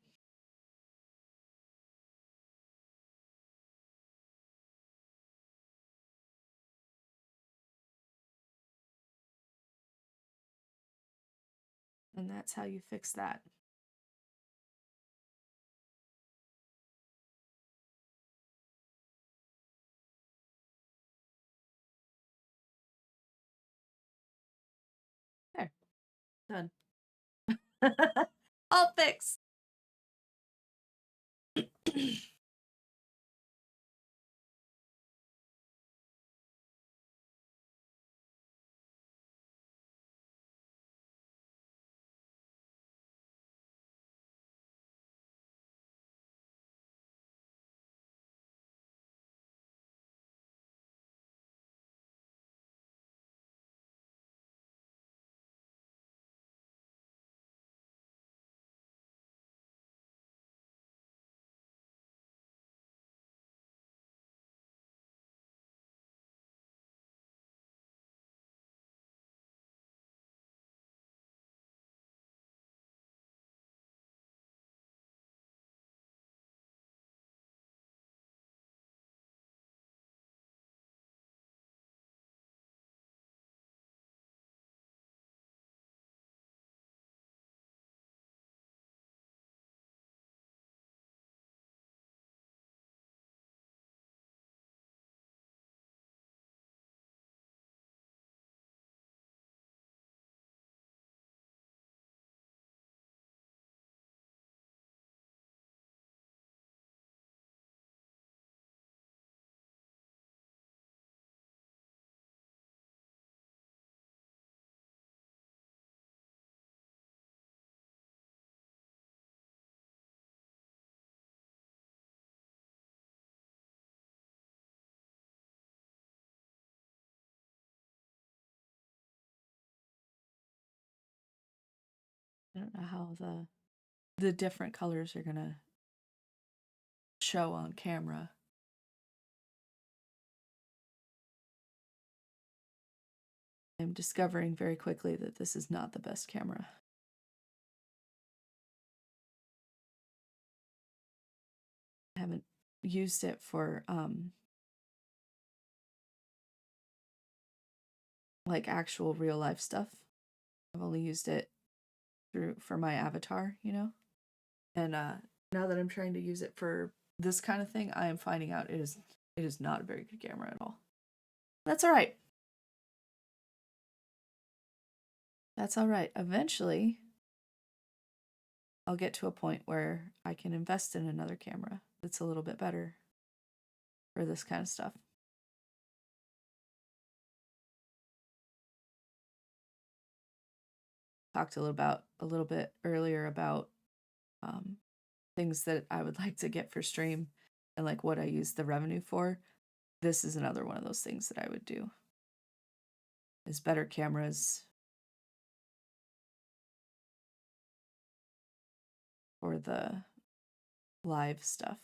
And that's how you fix that. There. Done. All fixed. I don't know how the different colors are gonna show on camera. I'm discovering very quickly that this is not the best camera. I haven't used it for like actual real life stuff. I've only used it for my avatar, you know? And now that I'm trying to use it for this kind of thing, I am finding out it is not a very good camera at all. That's all right. That's all right. Eventually, I'll get to a point where I can invest in another camera that's a little bit better for this kind of stuff. Talked a little bit earlier about things that I would like to get for stream and like what I use the revenue for. This is another one of those things that I would do. Is better cameras for the live stuff.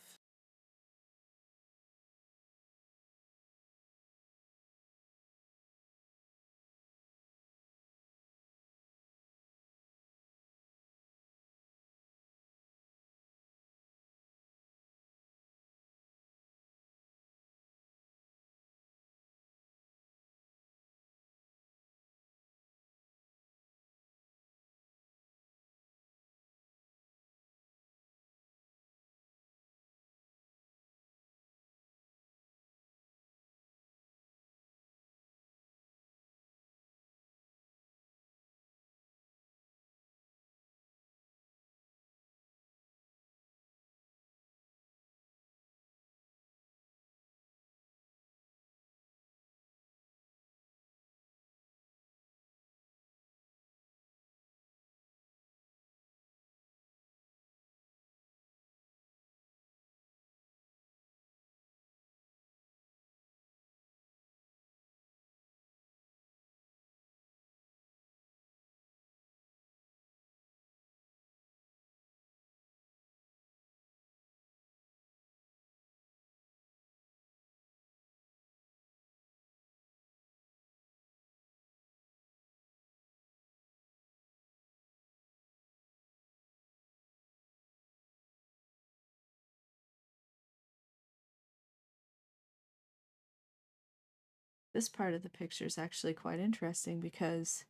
This part of the picture is actually quite interesting because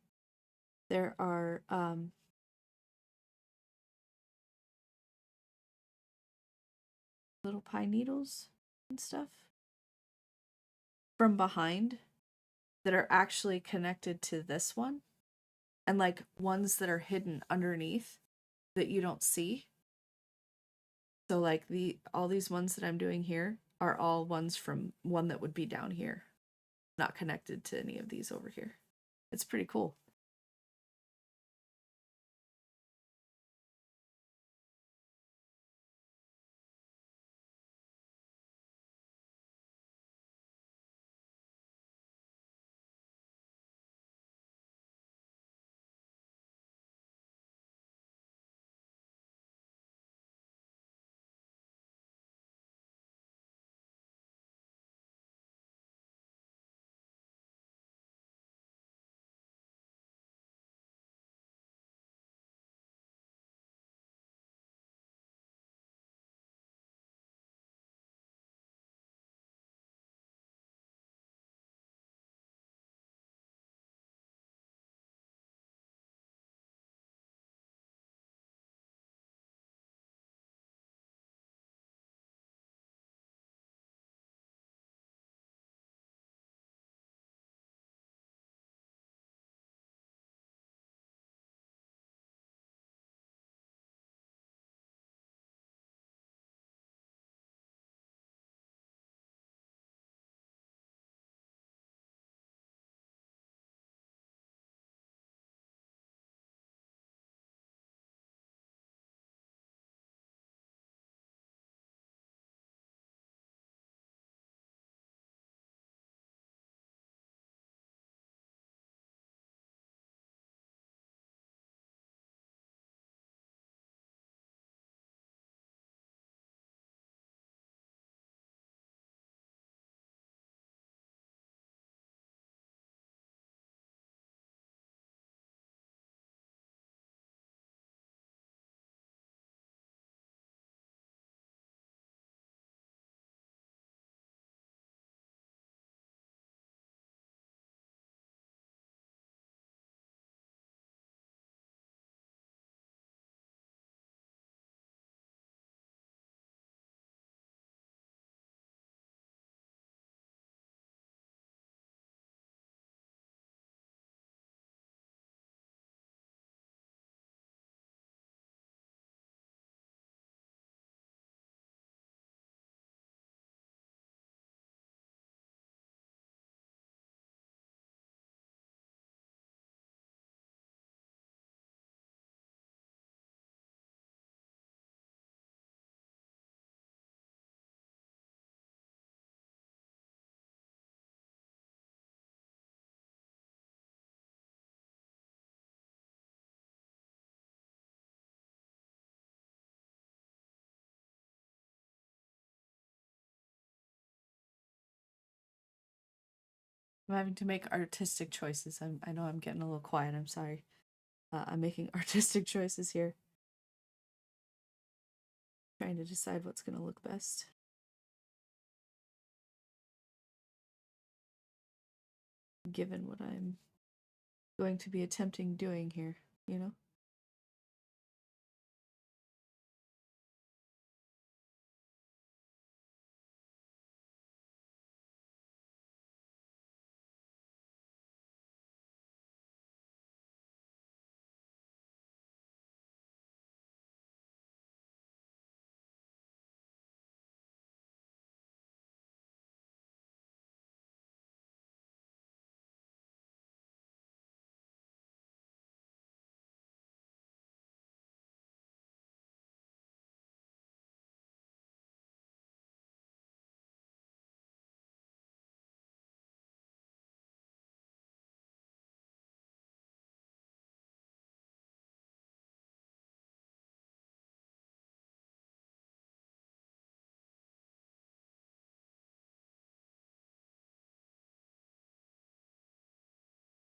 there are little pine needles and stuff from behind that are actually connected to this one, and like ones that are hidden underneath that you don't see. So like all these ones that I'm doing here are all ones from one that would be down here, not connected to any of these over here. It's pretty cool. I'm having to make artistic choices. I know I'm getting a little quiet. I'm sorry. I'm making artistic choices here. Trying to decide what's going to look best. Given what I'm going to be attempting doing here, you know?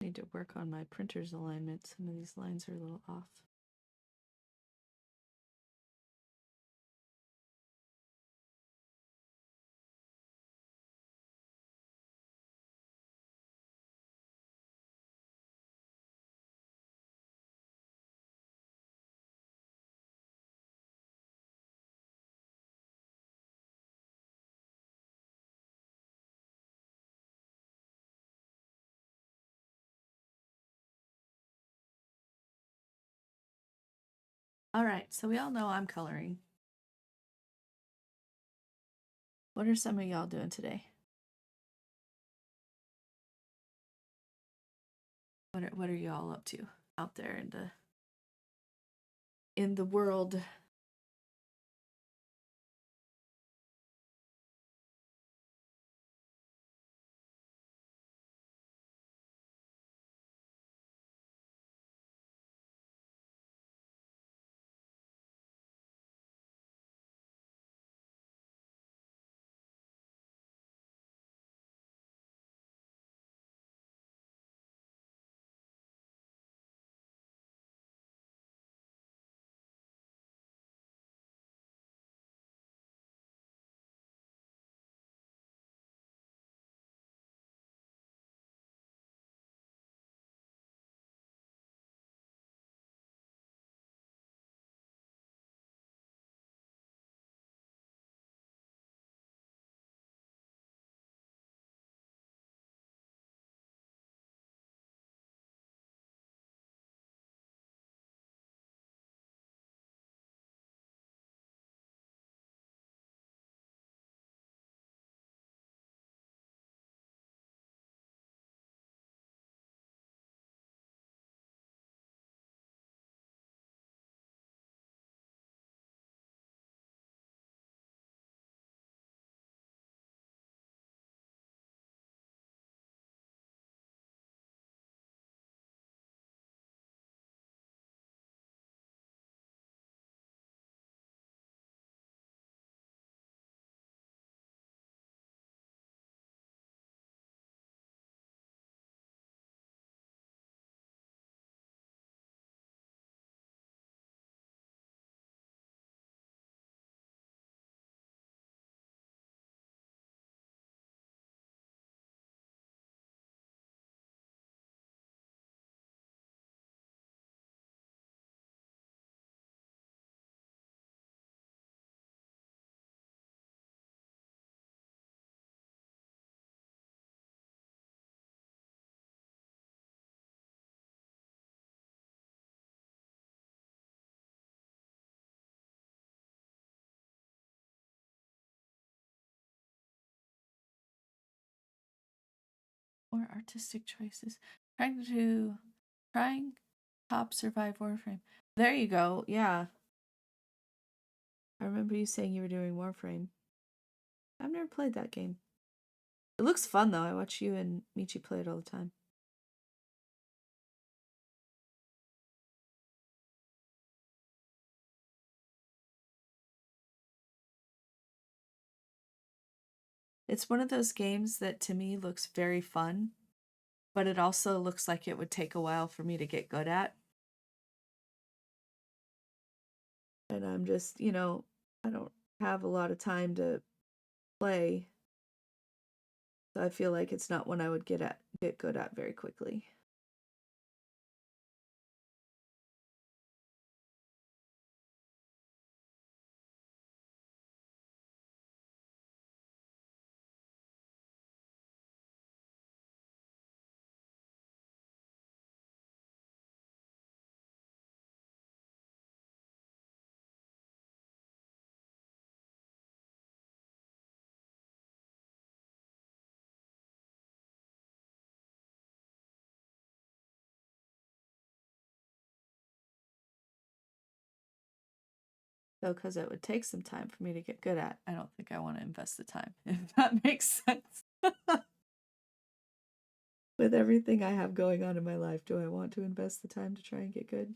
I need to work on my printer's alignment. Some of these lines are a little off. All right, so we all know I'm coloring. What are some of y'all doing today? What are y'all up to out there in the world? Or artistic choices. Trying top survive Warframe. There you go. Yeah. I remember you saying you were doing Warframe. I've never played that game. It looks fun though. I watch you and Michi play it all the time. It's one of those games that to me looks very fun, but it also looks like it would take a while for me to get good at. And I'm just, I don't have a lot of time to play. So I feel like it's not one I would get good at very quickly. So because it would take some time for me to get good at, I don't think I want to invest the time, if that makes sense. With everything I have going on in my life, do I want to invest the time to try and get good?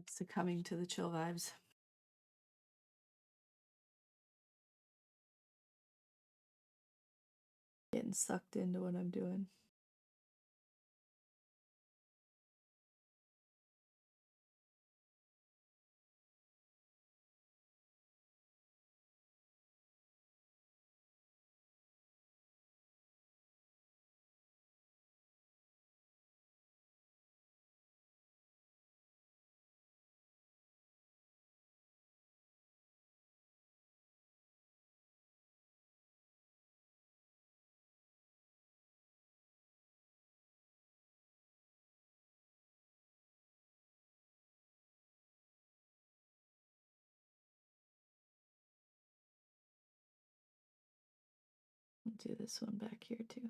succumbing to the chill vibes. Getting sucked into what I'm doing. I'll do this one back here too.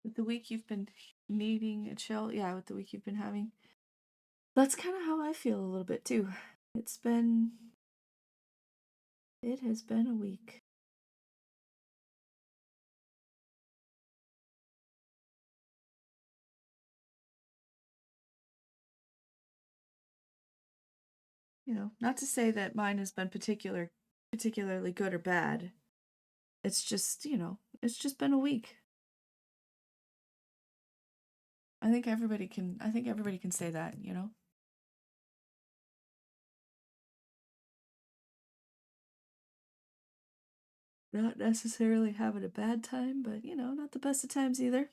With the week you've been needing a chill, yeah, with the week you've been having, that's kind of how I feel a little bit too. It has been a week. Not to say that mine has been particularly good or bad. It's just, it's just been a week. I think everybody can say that. Not necessarily having a bad time, but not the best of times either.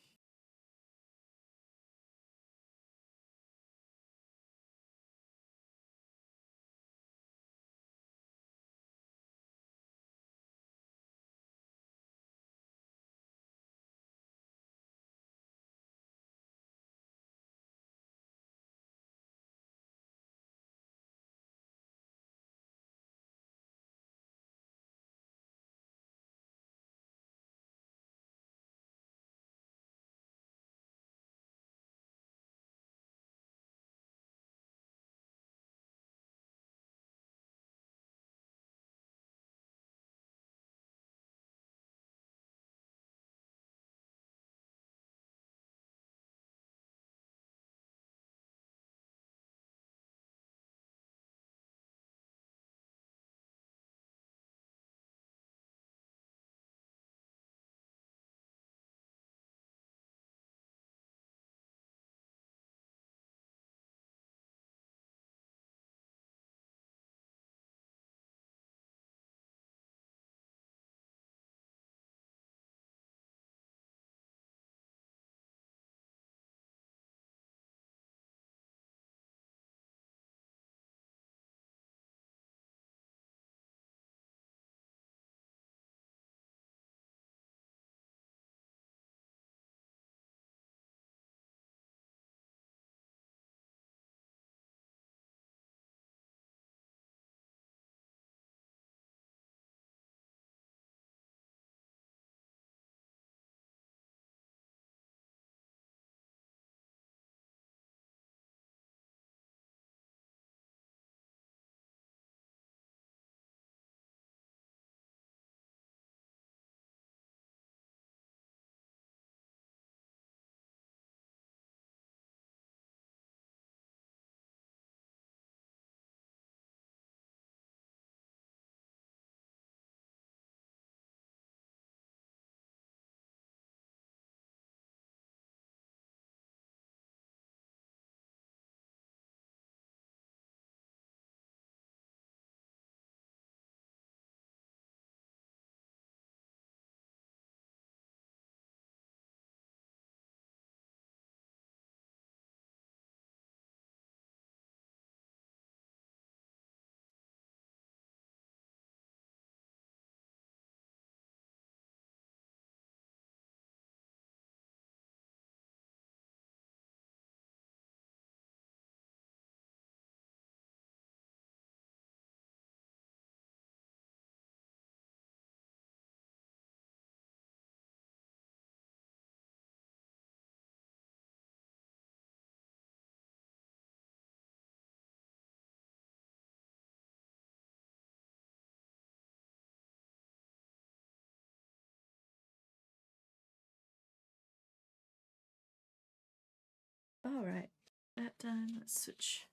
All right, that done. Let's switch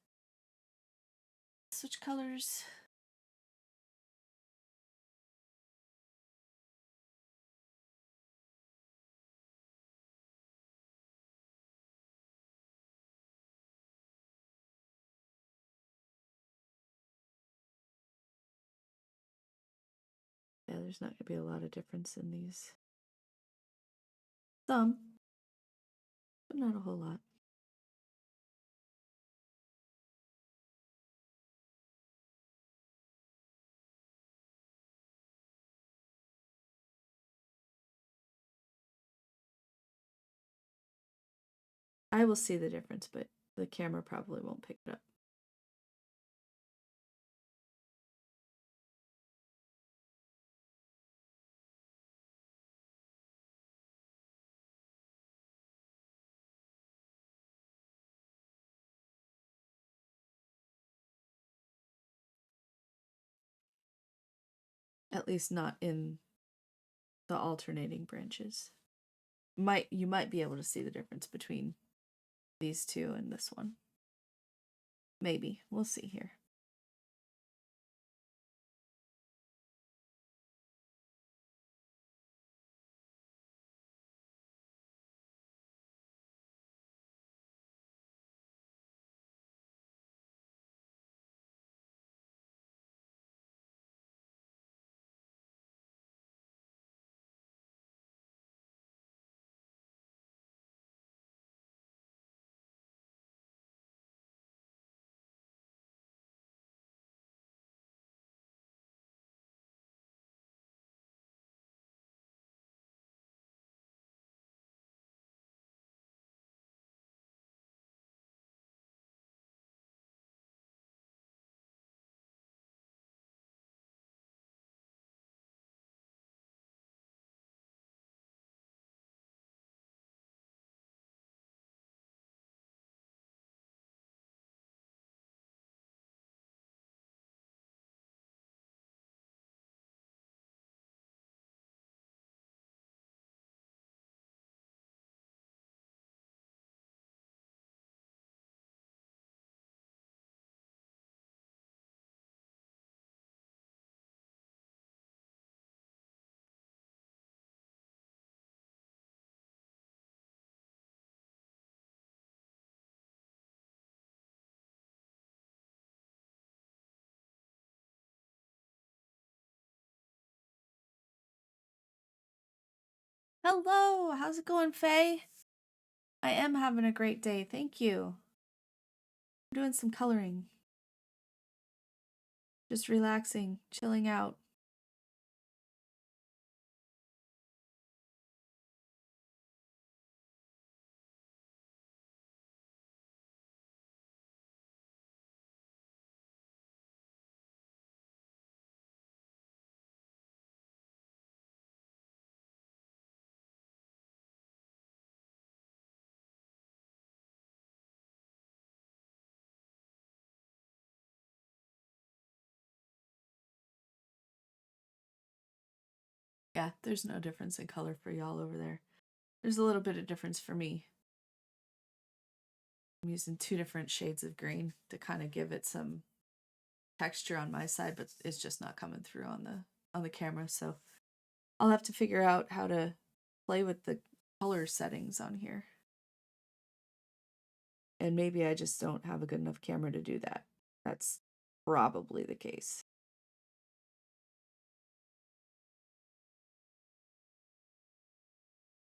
colors. Yeah, there's not going to be a lot of difference in these. Some, but not a whole lot. I will see the difference, but the camera probably won't pick it up. At least not in the alternating branches. You might be able to see the difference between these two and this one. Maybe. We'll see here. Hello, how's it going, Faye? I am having a great day, thank you. I'm doing some coloring. Just relaxing, chilling out. Yeah, there's no difference in color for y'all over there. There's a little bit of difference for me. I'm using 2 different shades of green to kind of give it some texture on my side, but it's just not coming through on the camera, so I'll have to figure out how to play with the color settings on here. And maybe I just don't have a good enough camera to do that. That's probably the case.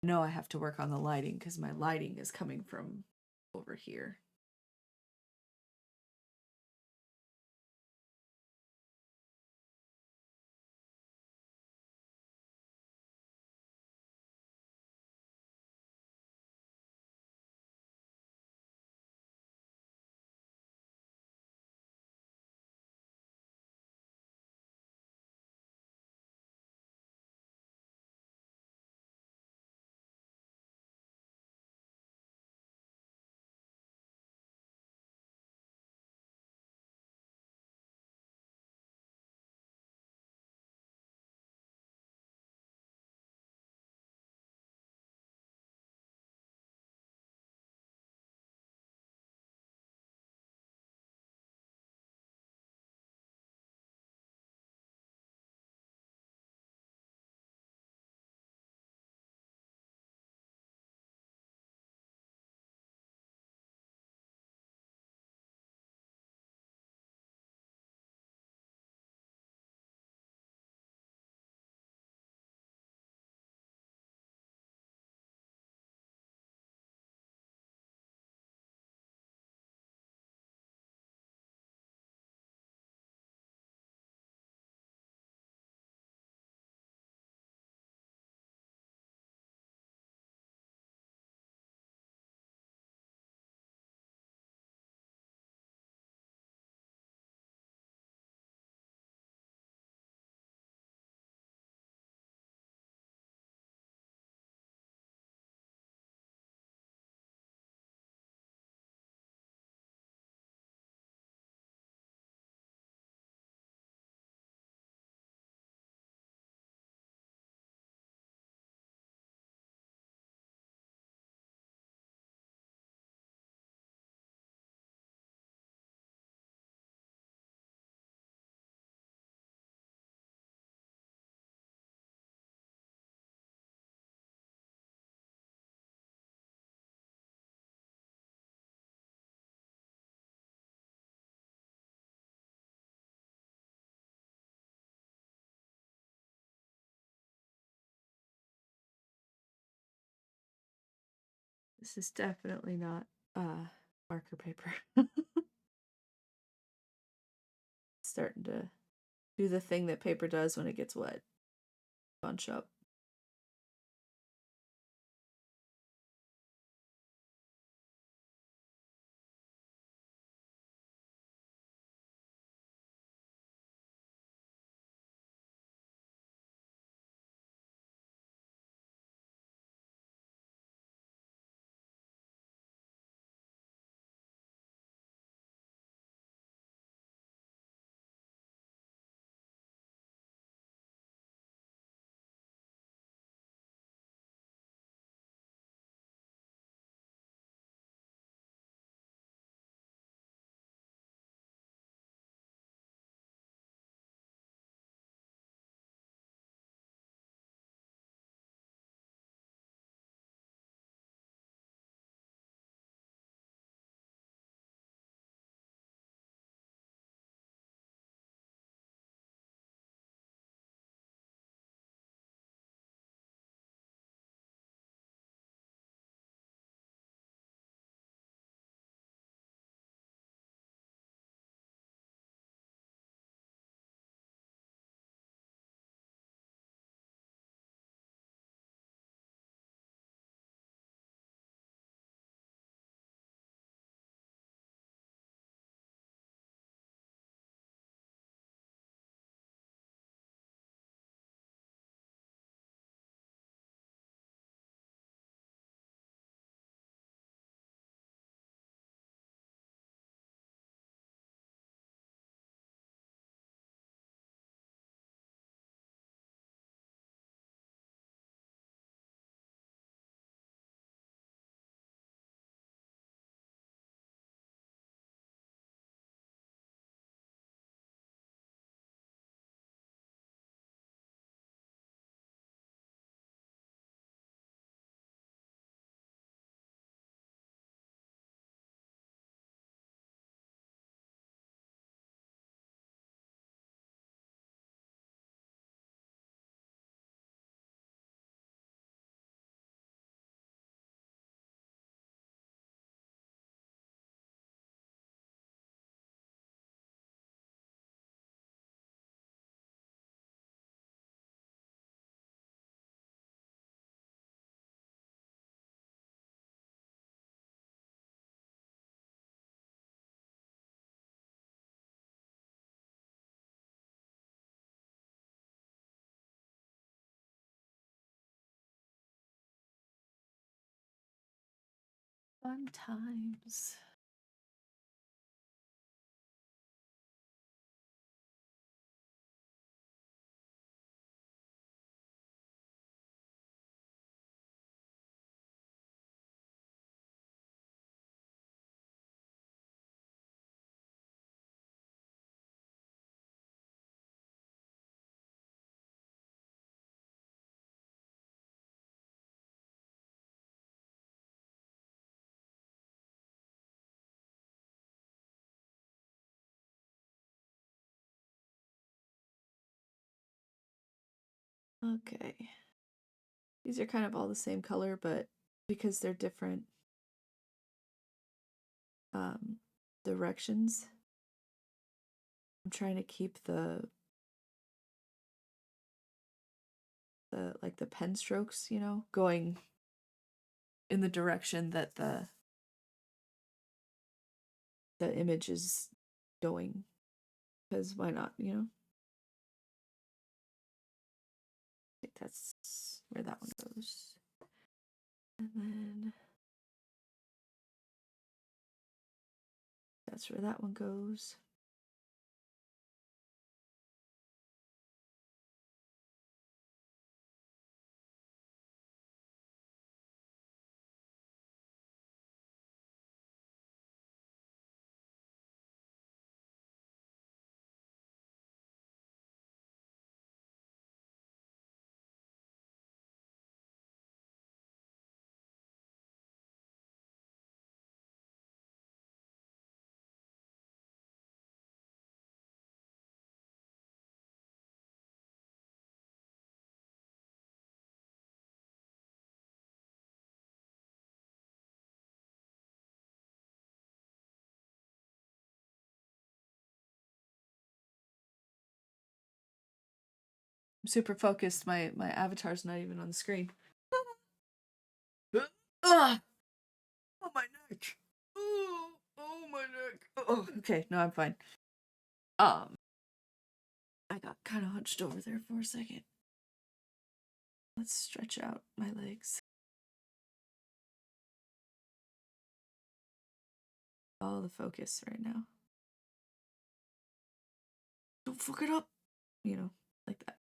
I know I have to work on the lighting because my lighting is coming from over here. This is definitely not marker paper. It's starting to do the thing that paper does when it gets wet. Bunch up. Fun times. Okay. These are kind of all the same color, but because they're different directions, I'm trying to keep the like the pen strokes, you know, going in the direction that the image is going. Because why not, you know? I think that's where that one goes. And then that's where that one goes. I'm super focused. My avatar's not even on the screen. Ugh! Oh, my neck. Oh, my neck. Oh, okay. No, I'm fine. I got kind of hunched over there for a second. Let's stretch out my legs. Follow the focus right now. Don't fuck it up. You know, like that.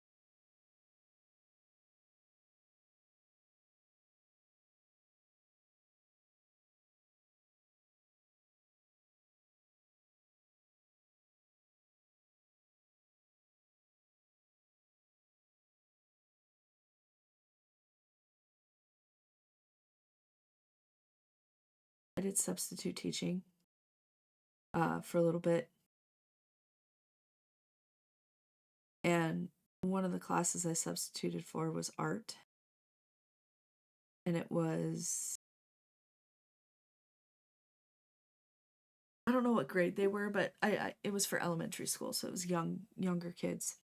I did substitute teaching for a little bit. And one of the classes I substituted for was art. And it was, I don't know what grade they were, but it was for elementary school, so it was younger kids.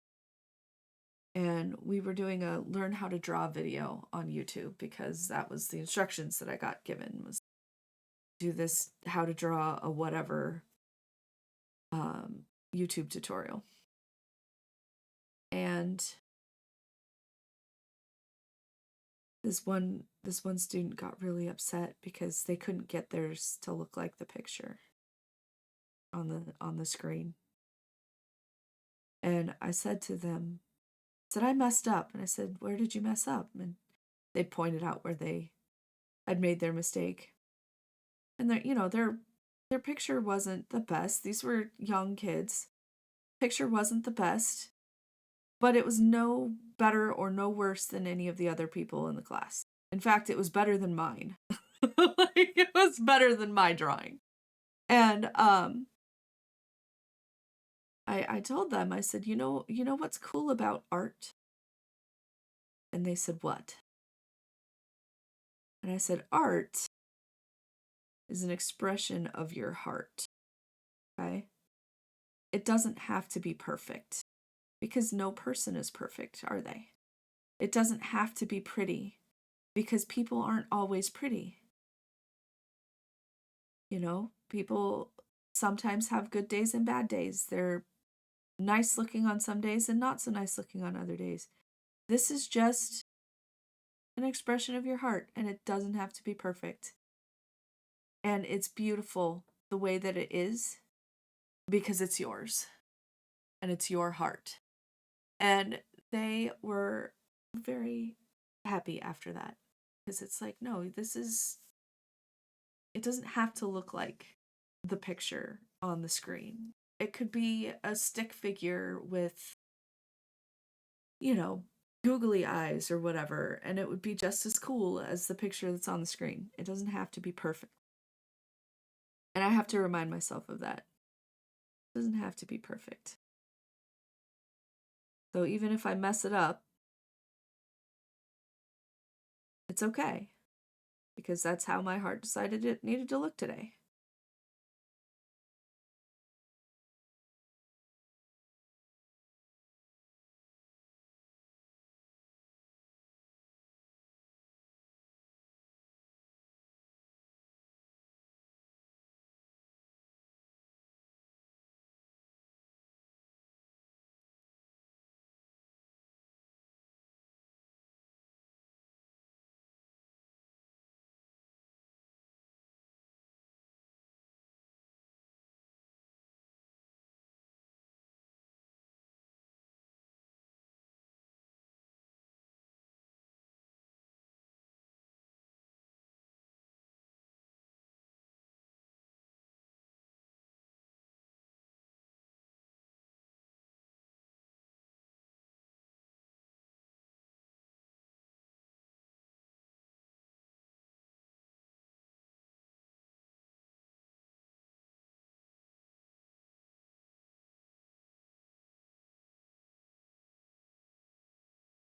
And we were doing a learn how to draw video on YouTube because that was the instructions that I got given was do this how to draw a whatever YouTube tutorial. And this one student got really upset because they couldn't get theirs to look like the picture on the screen. And I said to them, I messed up. And I said, where did you mess up? And they pointed out where they had made their mistake. And their picture wasn't the best. These were young kids. Picture wasn't the best, but it was no better or no worse than any of the other people in the class. In fact, it was better than mine. Like, it was better than my drawing. And I told them, I said, you know what's cool about art? And they said, what? And I said, art is an expression of your heart. Okay? It doesn't have to be perfect because no person is perfect, are they? It doesn't have to be pretty because people aren't always pretty. You know, people sometimes have good days and bad days. They're nice looking on some days and not so nice looking on other days. This is just an expression of your heart, and it doesn't have to be perfect. And it's beautiful the way that it is because it's yours and it's your heart. And they were very happy after that because it's like, no, it doesn't have to look like the picture on the screen. It could be a stick figure with, googly eyes or whatever, and it would be just as cool as the picture that's on the screen. It doesn't have to be perfect. And I have to remind myself of that. It doesn't have to be perfect. So even if I mess it up, it's okay. Because that's how my heart decided it needed to look today.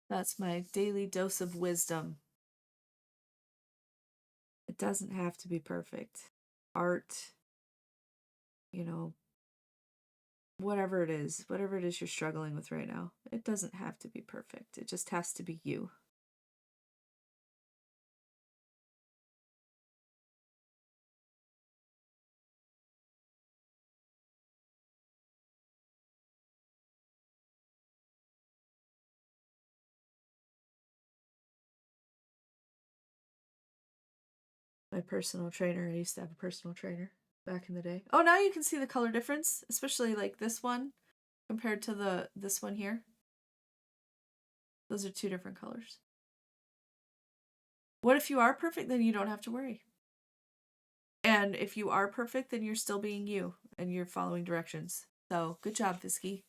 That's my daily dose of wisdom. It doesn't have to be perfect. Art, whatever it is you're struggling with right now. It doesn't have to be perfect. It just has to be you. My personal trainer, I used to have a personal trainer back in the day. Oh, now you can see the color difference, especially like this one compared to this one here. Those are two different colors. What if you are perfect? Then you don't have to worry. And if you are perfect, then you're still being you and you're following directions. So good job, Fisky.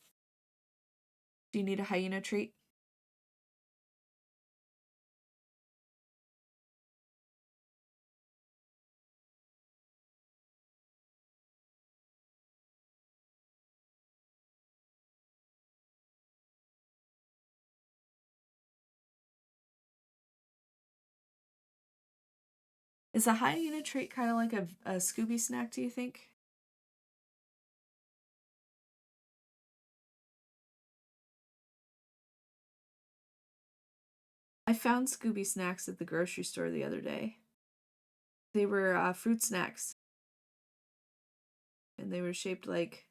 Do you need a hyena treat? Is a hyena treat kind of like a Scooby snack, do you think? I found Scooby snacks at the grocery store the other day. They were fruit snacks. And they were shaped like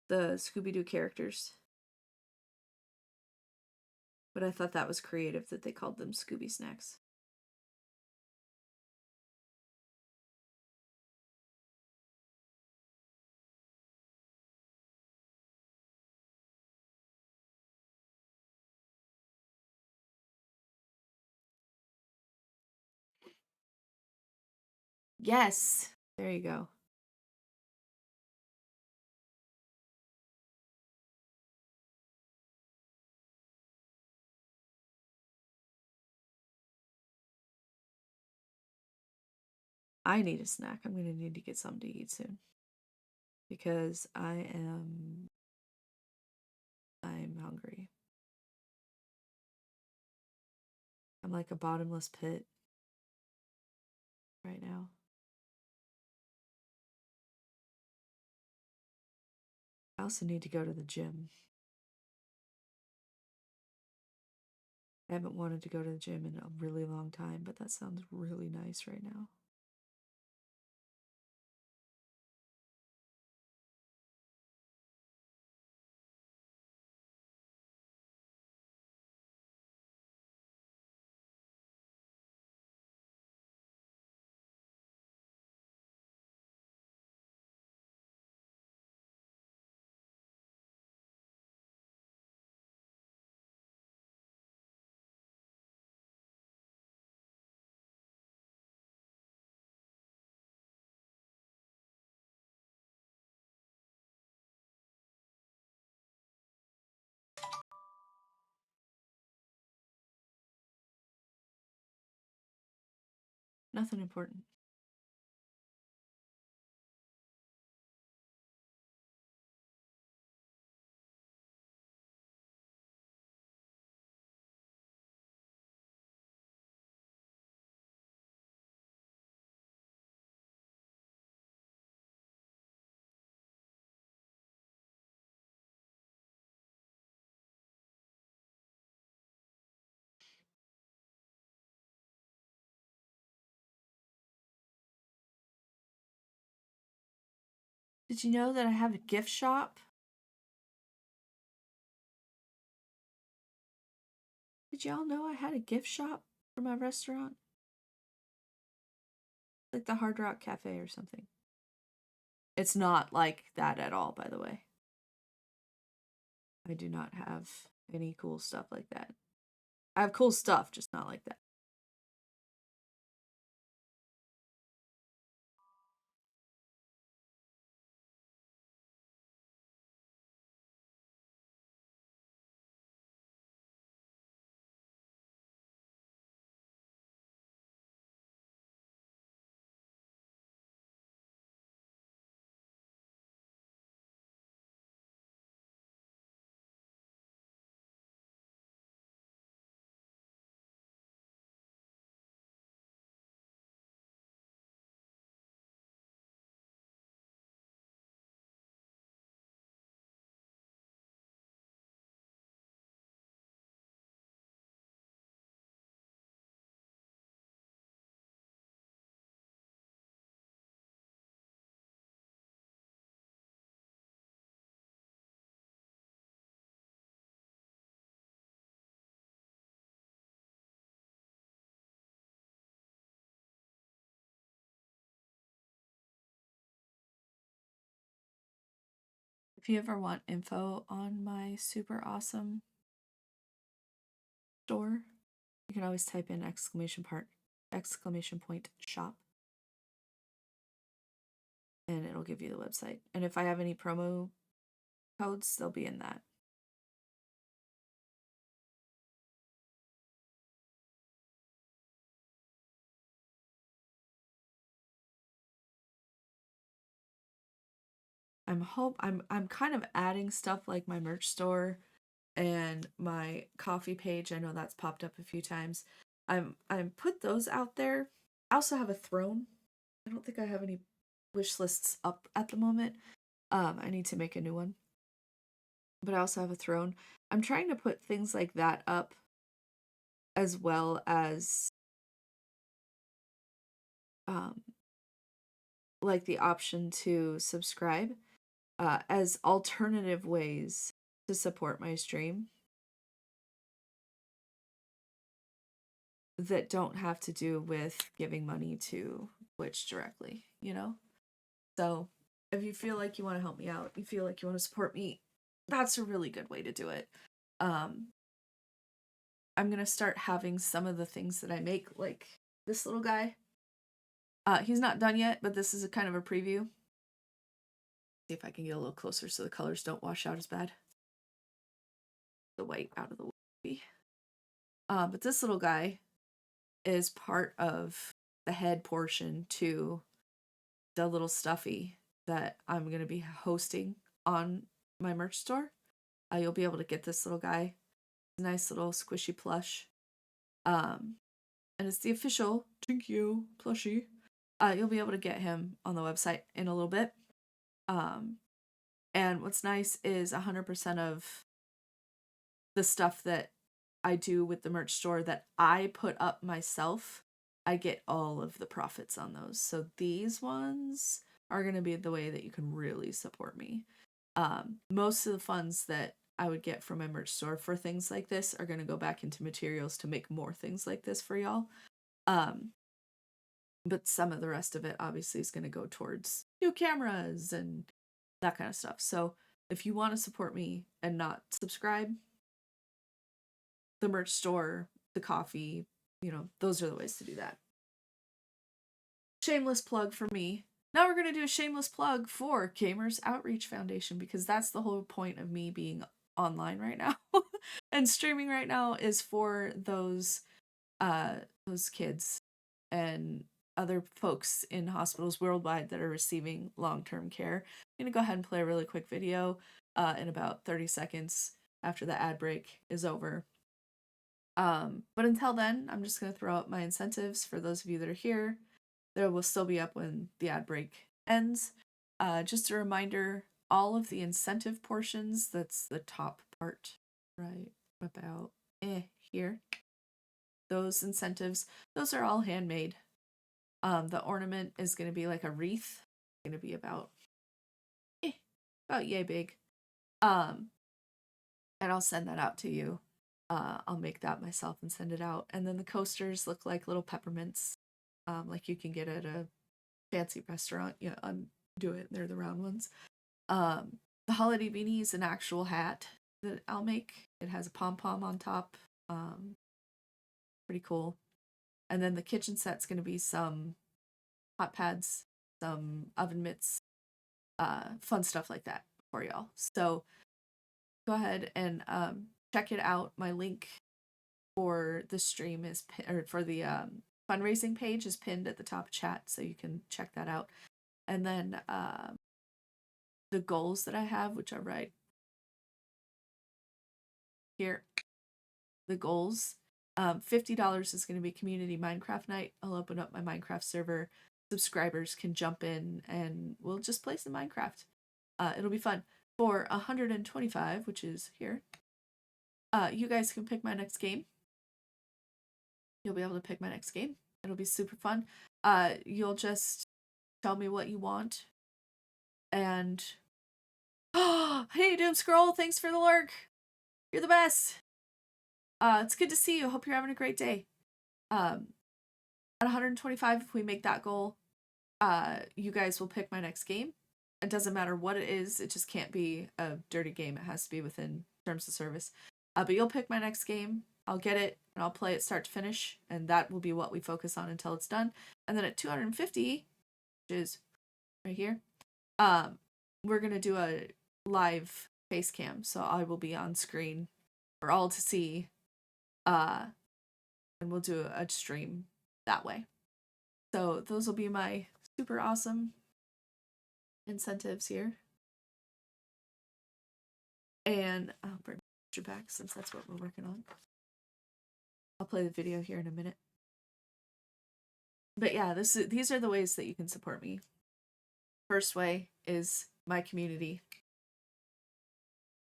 the Scooby-Doo characters. But I thought that was creative that they called them Scooby snacks. Yes. There you go. I need a snack. I'm going to need to get something to eat soon. Because I'm hungry. I'm like a bottomless pit right now. I also need to go to the gym. I haven't wanted to go to the gym in a really long time, but that sounds really nice right now. Nothing important. Did you know that I have a gift shop? Did y'all know I had a gift shop for my restaurant? Like the Hard Rock Cafe or something. It's not like that at all, by the way. I do not have any cool stuff like that. I have cool stuff, just not like that. If you ever want info on my super awesome store, you can always type in exclamation point shop, and it'll give you the website. And if I have any promo codes, they'll be in that. I'm kind of adding stuff like my merch store and my coffee page. I know that's popped up a few times. I'm put those out there. I also have a throne. I don't think I have any wish lists up at the moment. I need to make a new one. But I also have a throne. I'm trying to put things like that up, as well as like the option to subscribe, as alternative ways to support my stream that don't have to do with giving money to Twitch directly, you know? So if you feel like you want to help me out, you feel like you want to support me, that's a really good way to do it. I'm gonna start having some of the things that I make, like this little guy. He's not done yet, but this is a kind of a preview. See if I can get a little closer so the colors don't wash out as bad. The white out of the way. But this little guy is part of the head portion to the little stuffy that I'm going to be hosting on my merch store. You'll be able to get this little guy. Nice little squishy plush. And it's the official Thank You plushie. You'll be able to get him on the website in a little bit. And what's nice is 100% of the stuff that I do with the merch store that I put up myself, I get all of the profits on those. So these ones are going to be the way that you can really support me. Most of the funds that I would get from my merch store for things like this are going to go back into materials to make more things like this for y'all. But some of the rest of it obviously is going to go towards new cameras and that kind of stuff. So if you want to support me and not subscribe, the merch store, the coffee, those are the ways to do that. Shameless plug for me. Now we're going to do a shameless plug for Gamers Outreach Foundation, because that's the whole point of me being online right now and streaming right now, is for those kids and other folks in hospitals worldwide that are receiving long-term care. I'm going to go ahead and play a really quick video in about 30 seconds after the ad break is over. But until then, I'm just going to throw out my incentives for those of you that are here. There will still be up when the ad break ends. Just a reminder, all of the incentive portions, that's the top part, right about here. Those incentives, those are all handmade. The ornament is going to be like a wreath. It's going to be about yay big. And I'll send that out to you. I'll make that myself and send it out. And then the coasters look like little peppermints, like you can get at a fancy restaurant. Yeah, undo it. They're the round ones. The holiday beanie is an actual hat that I'll make. It has a pom-pom on top. Pretty cool. And then the kitchen set's going to be some hot pads, some oven mitts, fun stuff like that for y'all. So go ahead and check it out. My link for the stream is or for the fundraising page is pinned at the top of chat, so you can check that out. And then the goals that I have, which I write here, the goals. $50 is going to be community Minecraft night. I'll open up my Minecraft server. Subscribers can jump in and we'll just play some Minecraft. It'll be fun. For 125, which is here, you guys can pick my next game. You'll be able to pick my next game. It'll be super fun. You'll just tell me what you want. And hey, Doom Scroll, thanks for the lurk. You're the best. It's good to see you. Hope you're having a great day. At 125, if we make that goal, you guys will pick my next game. It doesn't matter what it is. It just can't be a dirty game. It has to be within terms of service. But you'll pick my next game. I'll get it and I'll play it start to finish, and that will be what we focus on until it's done. And then at 250, which is right here, we're gonna do a live face cam, so I will be on screen for all to see, and we'll do a stream that way. So those will be my super awesome incentives here. And I'll bring my picture back since that's what we're working on. I'll play the video here in a minute. But yeah, these are the ways that you can support me. First way is my community.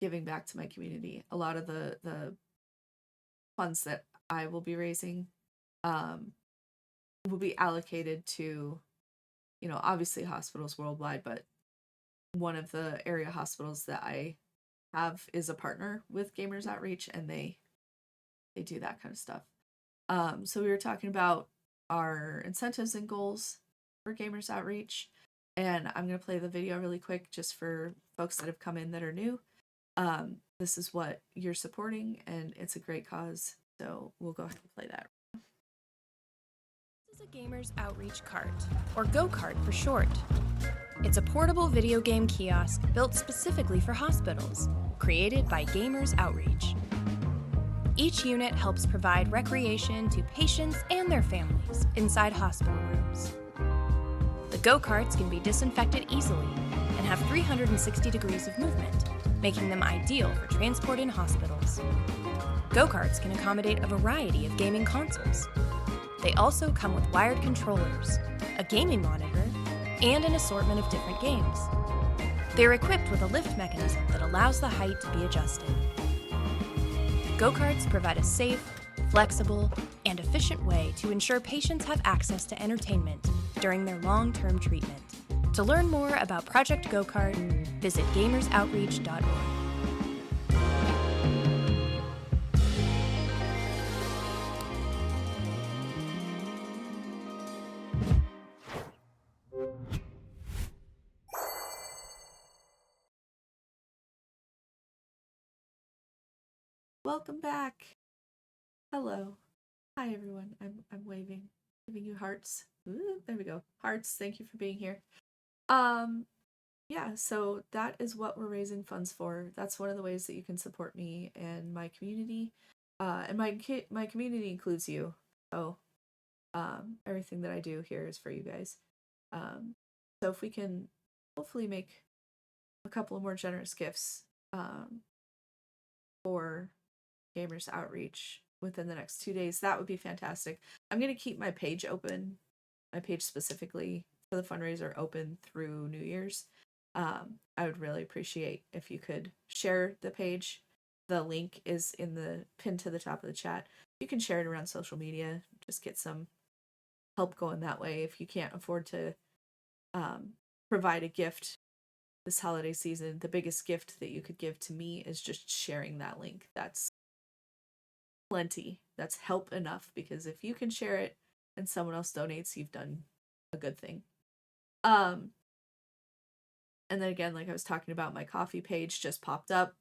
Giving back to my community. A lot of the funds that I will be raising will be allocated to, obviously hospitals worldwide, but one of the area hospitals that I have is a partner with Gamers Outreach, and they do that kind of stuff. So we were talking about our incentives and goals for Gamers Outreach, and I'm going to play the video really quick just for folks that have come in that are new. This is what you're supporting, and it's a great cause, so we'll go ahead and play that. This is a Gamers Outreach cart, or go-kart for short. It's a portable video game kiosk built specifically for hospitals, created by Gamers Outreach. Each unit helps provide recreation to patients and their families inside hospital rooms. The go-karts can be disinfected easily and have 360 degrees of movement, making them ideal for transport in hospitals. Go-karts can accommodate a variety of gaming consoles. They also come with wired controllers, a gaming monitor, and an assortment of different games. They're equipped with a lift mechanism that allows the height to be adjusted. Go-karts provide a safe, flexible, and efficient way to ensure patients have access to entertainment during their long-term treatment. To learn more about Project Go-Kart, visit gamersoutreach.org. Welcome back. Hello. Hi everyone. I'm waving, giving you hearts. Ooh, there we go. Hearts. Thank you for being here. Yeah, so that is what we're raising funds for. That's one of the ways that you can support me and my community. And my community includes you. So everything that I do here is for you guys. So if we can hopefully make a couple of more generous gifts for Gamers Outreach within the next 2 days, that would be fantastic. I'm going to keep my page open, my page specifically for the fundraiser open through New Year's. I would really appreciate if you could share the page. The link is in the pin to the top of the chat. You can share it around social media. Just get some help going that way. If you can't afford to provide a gift this holiday season, the biggest gift that you could give to me is just sharing that link. That's plenty. That's help enough, because if you can share it and someone else donates, you've done a good thing. And then again, like I was talking about, my coffee page just popped up.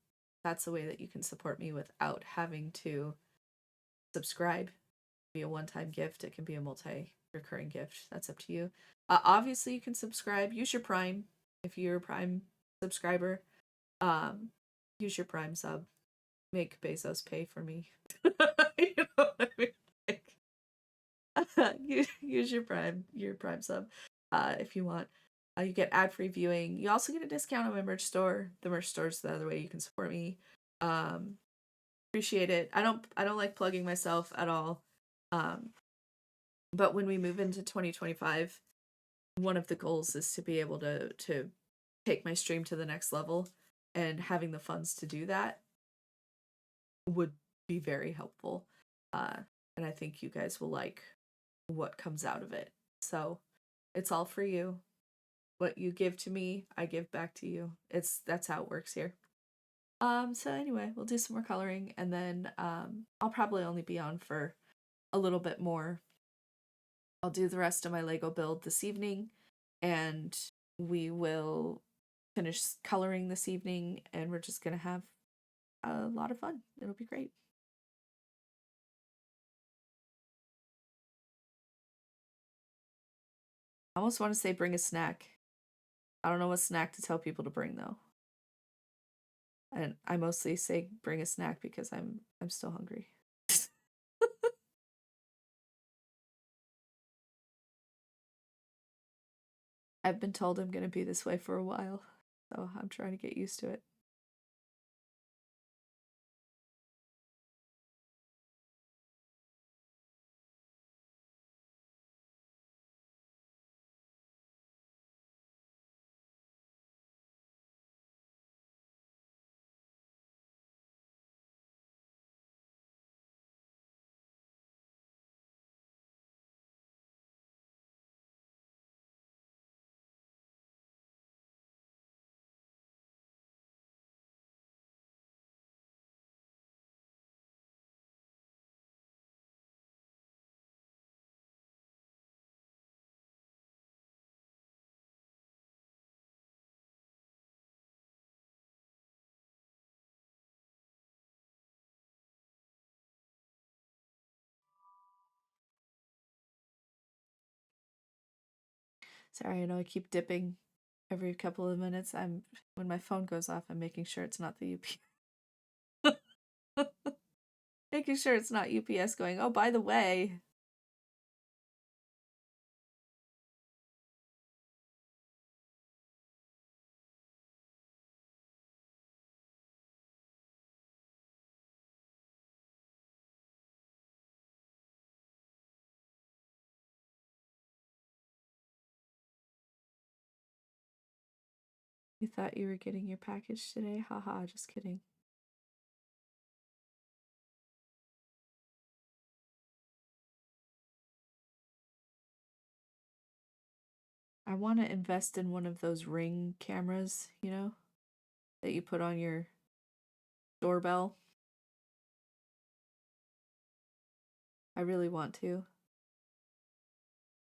That's a way that you can support me without having to subscribe. It can be a one-time gift. It can be a multi-recurring gift. That's up to you. Obviously, you can subscribe. Use your Prime if you're a Prime subscriber. Use your Prime sub. Make Bezos pay for me. You know what I mean? Like, use your Prime sub if you want. You get ad-free viewing. You also get a discount on my merch store. The merch store is the other way you can support me. Appreciate it. I don't like plugging myself at all. But when we move into 2025, one of the goals is to be able to take my stream to the next level, and having the funds to do that would be very helpful. And I think you guys will like what comes out of it. So it's all for you. What you give to me, I give back to you. That's how it works here. So anyway, we'll do some more coloring, and then I'll probably only be on for a little bit more. I'll do the rest of my Lego build this evening, and we will finish coloring this evening, and we're just gonna have a lot of fun. It'll be great. I almost want to say bring a snack. I don't know what snack to tell people to bring though. And I mostly say bring a snack because I'm still hungry. I've been told I'm going to be this way for a while, so I'm trying to get used to it. Sorry, I know I keep dipping every couple of minutes. When my phone goes off, I'm making sure it's not the UPS. Making sure it's not UPS going, "Oh, by the way." You thought you were getting your package today? Haha, just kidding. I want to invest in one of those Ring cameras, that you put on your doorbell. I really want to.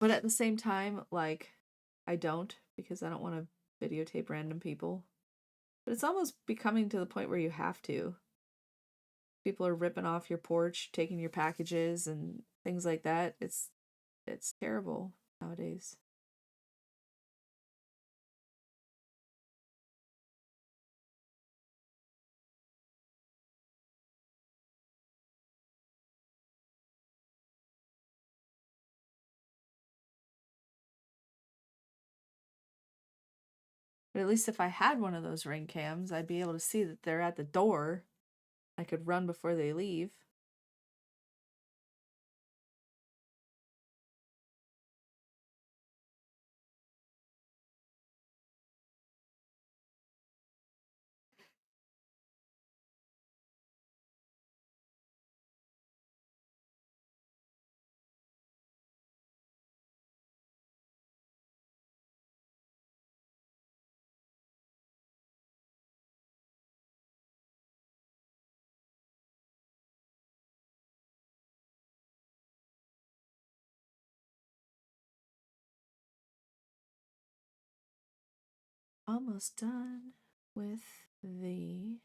But at the same time, like, I don't because I don't want to videotape random people. But it's almost becoming to the point where you have to. People are ripping off your porch, taking your packages and things like that. It's terrible nowadays. But at least if I had one of those Ring cams, I'd be able to see that they're at the door. I could run before they leave. Almost done with the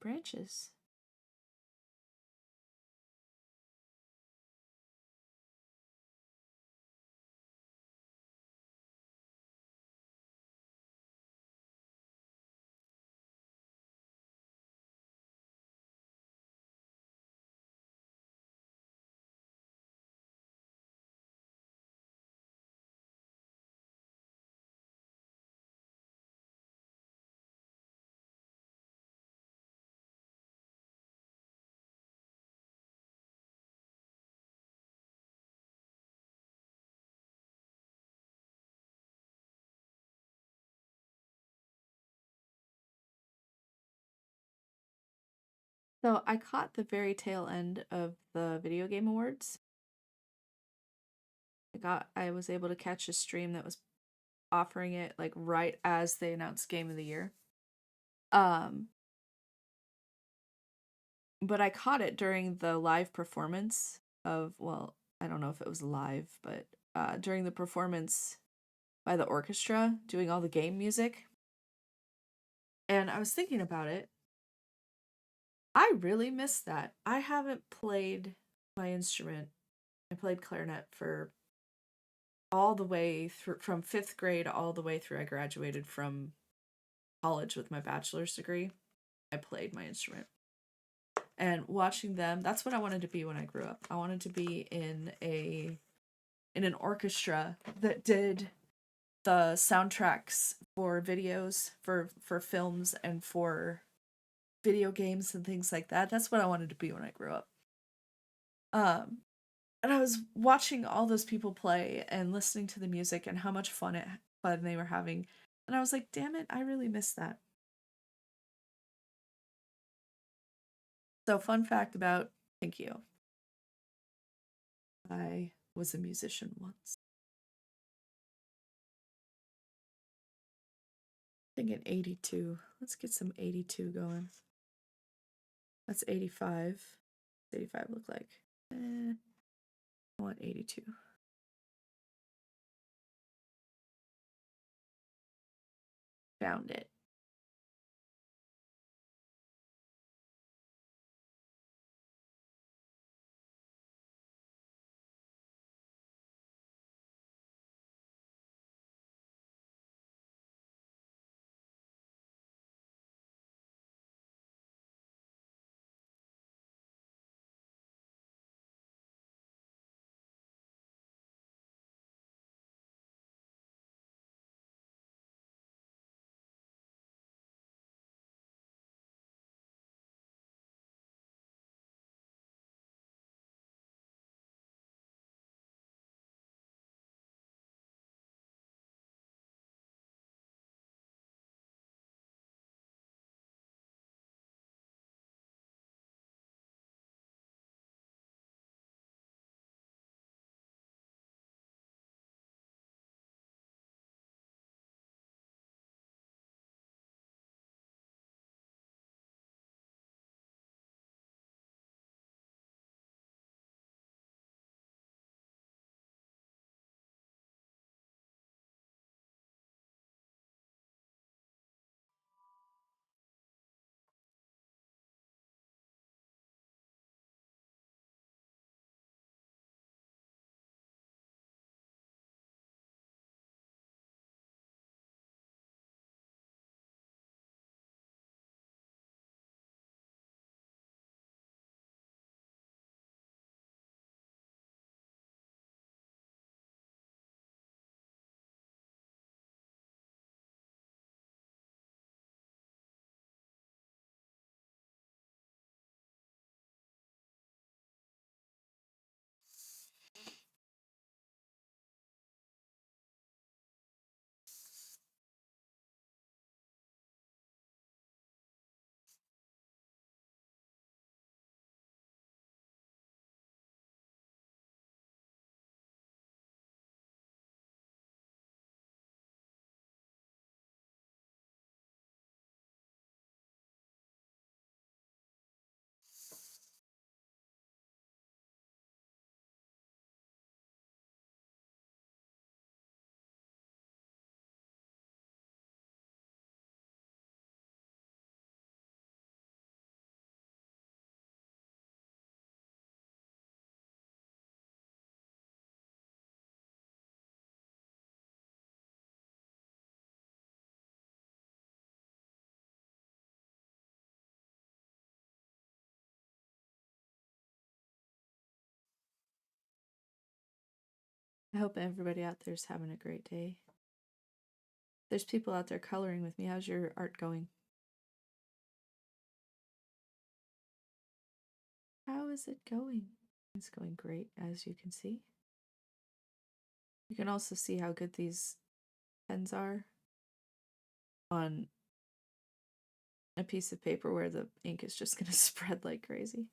branches. So I caught the very tail end of the video game awards. I was able to catch a stream that was offering it like right as they announced Game of the Year. Um but I caught it during the live performance of, well, I don't know if it was live, but during the performance by the orchestra doing all the game music. And I was thinking about it. I really miss that. I haven't played my instrument. I played clarinet for all the way through, from 5th grade all the way through I graduated from college with my bachelor's degree. I played my instrument. And watching them, that's what I wanted to be when I grew up. I wanted to be in an orchestra that did the soundtracks for videos, for films, and for video games and things like that. That's what I wanted to be when I grew up. And I was watching all those people play and listening to the music and how much fun they were having. And I was like, damn it, I really miss that. So, fun fact about Thank You. I was a musician once. I think in 82. Let's get some 82 going. That's 85. 85 look like? I want 82. Found it. I hope everybody out there's having a great day. There's people out there coloring with me. How's your art going? How is it going? It's going great, as you can see. You can also see how good these pens are on a piece of paper where the ink is just going to spread like crazy.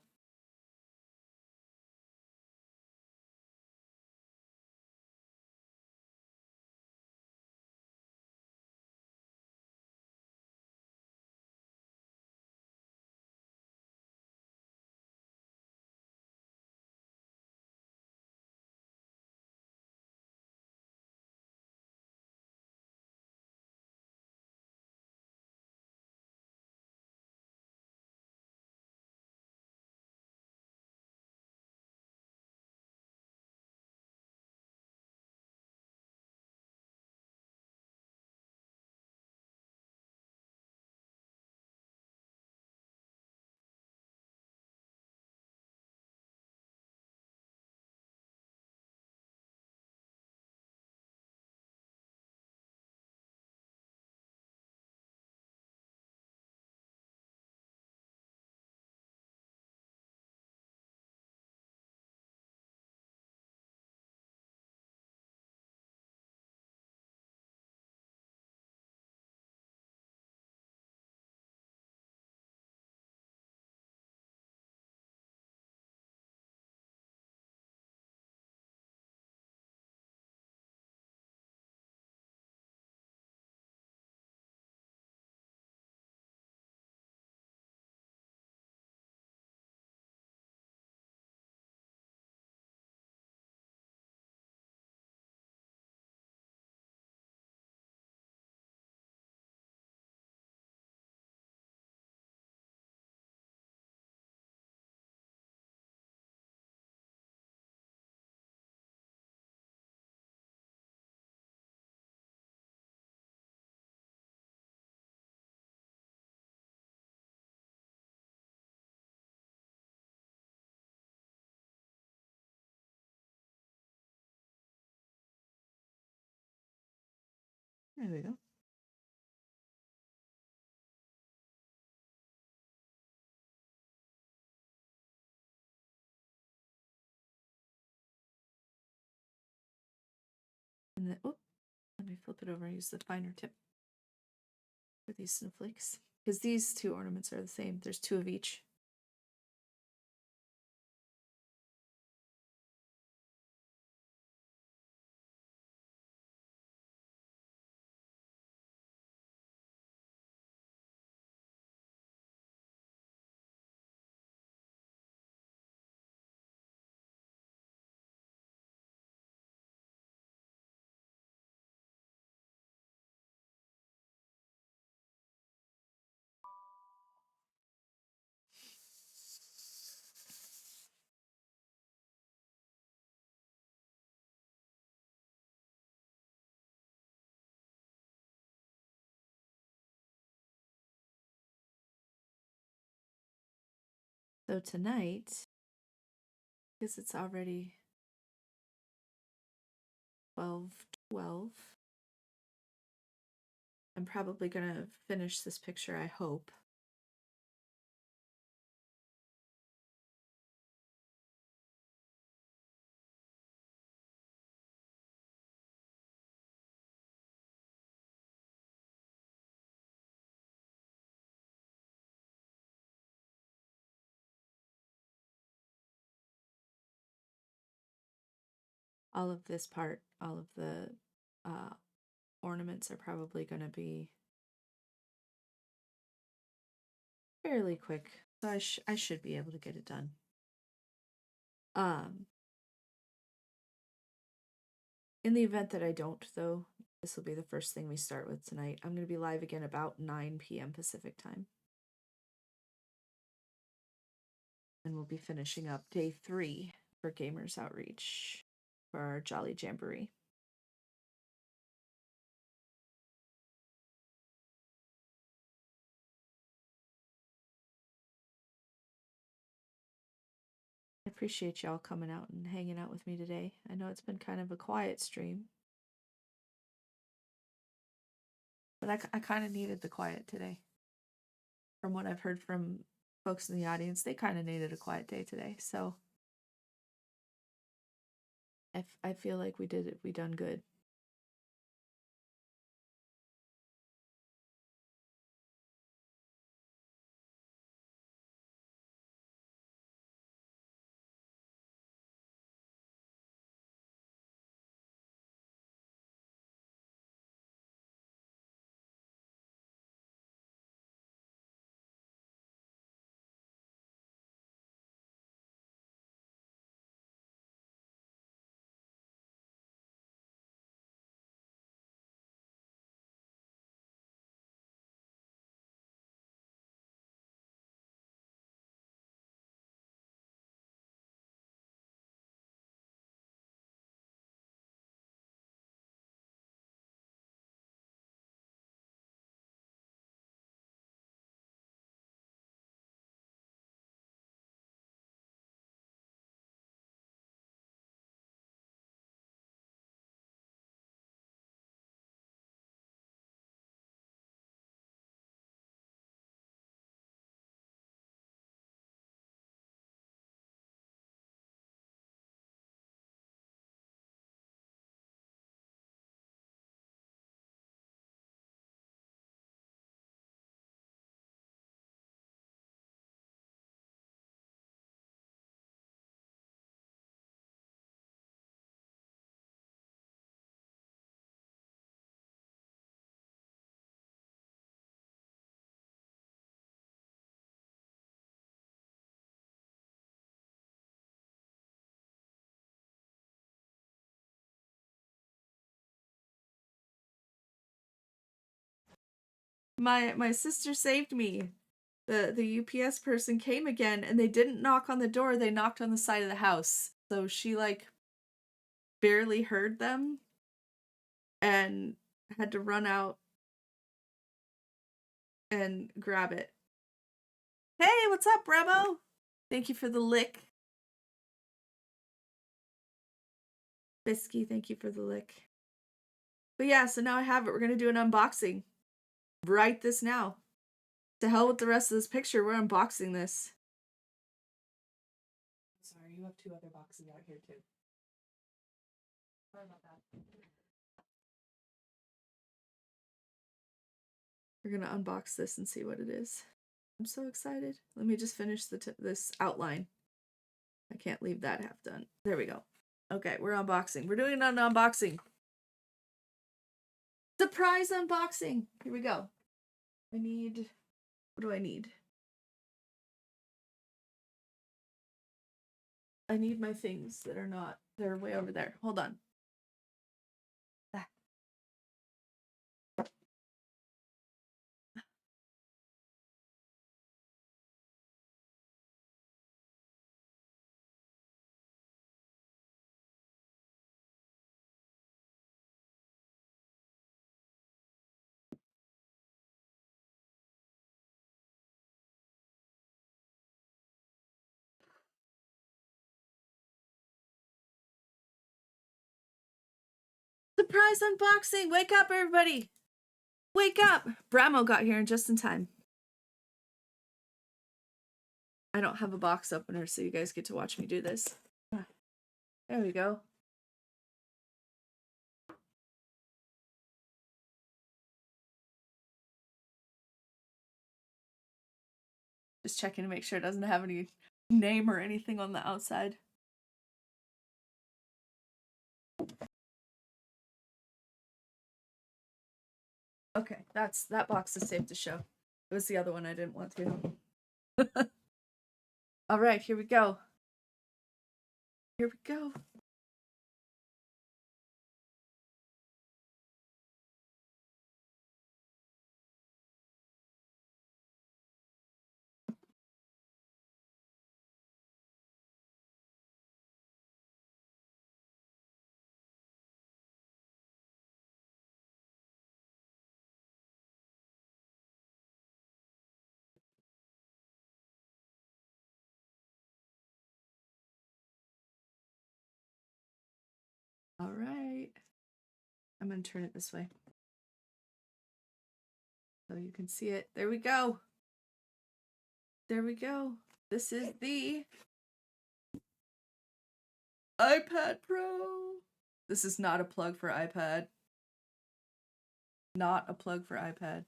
There we go. And then, oh, let me flip it over and use the finer tip for these snowflakes. Because these two ornaments are the same. There's two of each. So tonight, because it's already 12:12, I'm probably going to finish this picture, I hope. All of this part, all of the ornaments are probably going to be fairly quick. So I should be able to get it done. In the event that I don't, though, this will be the first thing we start with tonight. I'm going to be live again about 9 p.m. Pacific time. And we'll be finishing up day 3 for Gamers Outreach for our Jolly Jamboree. I appreciate y'all coming out and hanging out with me today. I know it's been kind of a quiet stream. But I kind of needed the quiet today. From what I've heard from folks in the audience, they kind of needed a quiet day today. So I feel like we done good. My sister saved me. The UPS person came again and they didn't knock on the door, they knocked on the side of the house. So she like barely heard them and had to run out and grab it. Hey, what's up, Remo? Thank you for the lick. Bisky, thank you for the lick. But yeah, so now I have it. We're going to do an unboxing. Right this now. To hell with the rest of this picture. We're unboxing this. Sorry, you have 2 other boxes out here too. Sorry about that. We're going to unbox this and see what it is. I'm so excited. Let me just finish this outline. I can't leave that half done. There we go. Okay, we're unboxing. We're doing an unboxing. Surprise unboxing. Here we go. I need... What do I need? I need my things that are not... They're way over there. Hold on. Ah. Surprise unboxing! Wake up, everybody! Wake up! Bramo got here just in time. I don't have a box opener, so you guys get to watch me do this. There we go. Just checking to make sure it doesn't have any name or anything on the outside. Okay, that box is safe to show. It was the other one I didn't want to. All right, here we go. Here we go. All right. I'm going to turn it this way so you can see it. There we go. There we go. This is the iPad Pro. This is not a plug for iPad. Not a plug for iPad.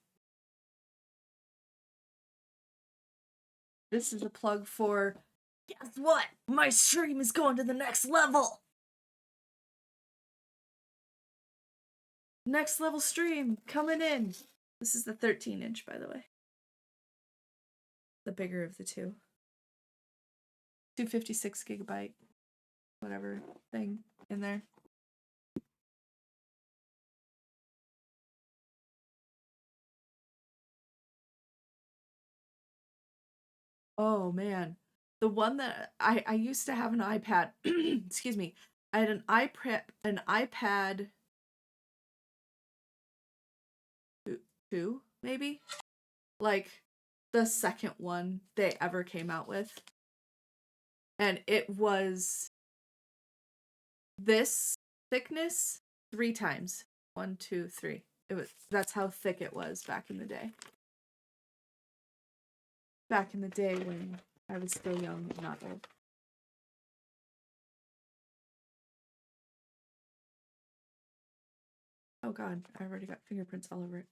This is a plug for, guess what? My stream is going to the next level. Next level stream coming in. This is the 13-inch, by the way. The bigger of the two. 256 gigabyte, whatever thing in there. Oh man, the one that I used to have an iPad. Excuse me, I had an iPad 2 maybe, like the second one they ever came out with, and it was this thickness 3 times. 1, 2, 3. That's how thick it was back in the day. Back in the day when I was still young and not old. Oh god, I already got fingerprints all over it.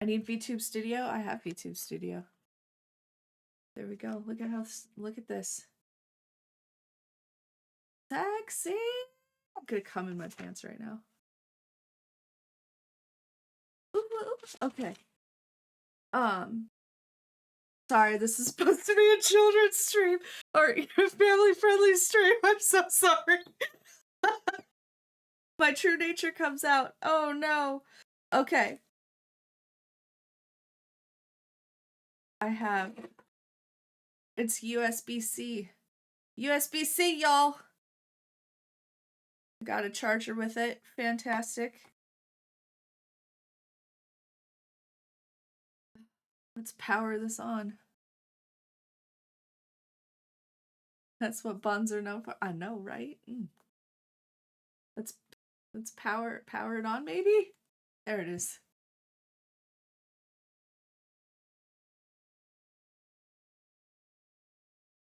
I need VTube Studio. I have VTube Studio. There we go. Look at this. Sexy. I'm gonna come in my pants right now. Oops. Okay. Sorry, this is supposed to be a children's stream or a family-friendly stream. I'm so sorry. My true nature comes out. Oh no. Okay. I have. It's USB-C. USB-C, y'all. Got a charger with it. Fantastic. Let's power this on. That's what buns are known for. I know, right? Let's power it on, maybe? There it is.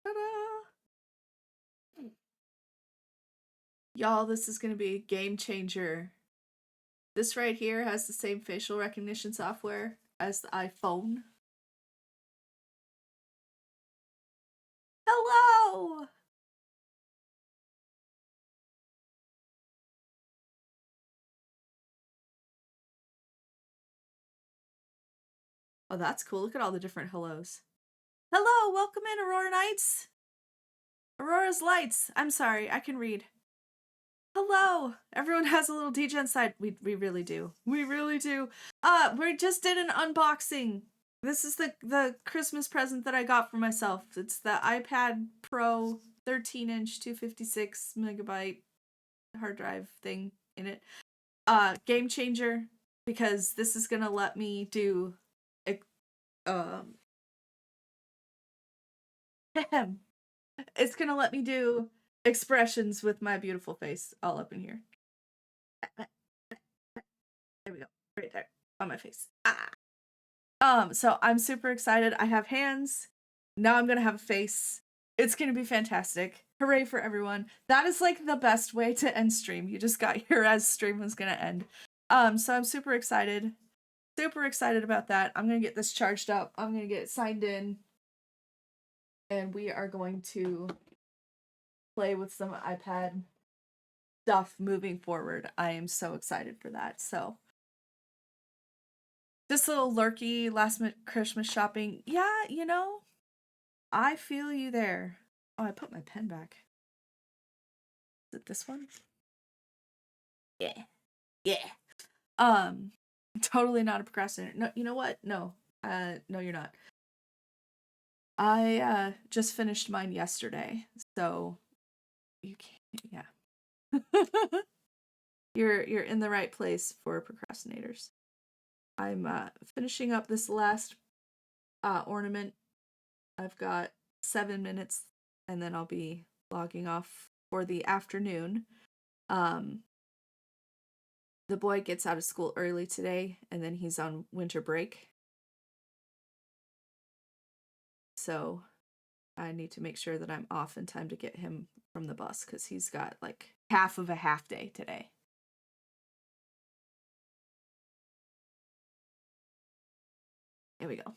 Ta-da! Y'all, this is gonna be a game changer. This right here has the same facial recognition software as the iPhone. Hello! Oh, that's cool. Look at all the different hellos. Hello, welcome in, Aurora Knights. Aurora's Lights. I'm sorry, I can read. Hello! Everyone has a little degen side. We really do. We really do. We just did an unboxing. This is the Christmas present that I got for myself. It's the iPad Pro 13-inch 256 megabyte hard drive thing in it. Game changer, because this is gonna let me do it's gonna let me do expressions with my beautiful face all up in here. There we go. Right there. On my face. So I'm super excited. I have hands. Now I'm gonna have a face. It's gonna be fantastic. Hooray for everyone. That is like the best way to end stream. You just got here as stream was gonna end. So I'm super excited. Super excited about that. I'm gonna get this charged up. I'm gonna get signed in. And we are going to play with some iPad stuff moving forward. I am so excited for that. So this little lurky last minute Christmas shopping. Yeah, you know, I feel you there. Oh, I put my pen back. Is it this one? Yeah. Yeah. Totally not a procrastinator. No, you know what? No. No, you're not. I just finished mine yesterday. So you can't, yeah. You're in the right place for procrastinators. I'm finishing up this last ornament. I've got 7 minutes and then I'll be logging off for the afternoon. The boy gets out of school early today and then he's on winter break. So I need to make sure that I'm off in time to get him from the bus because he's got like half of a half day today. Here we go.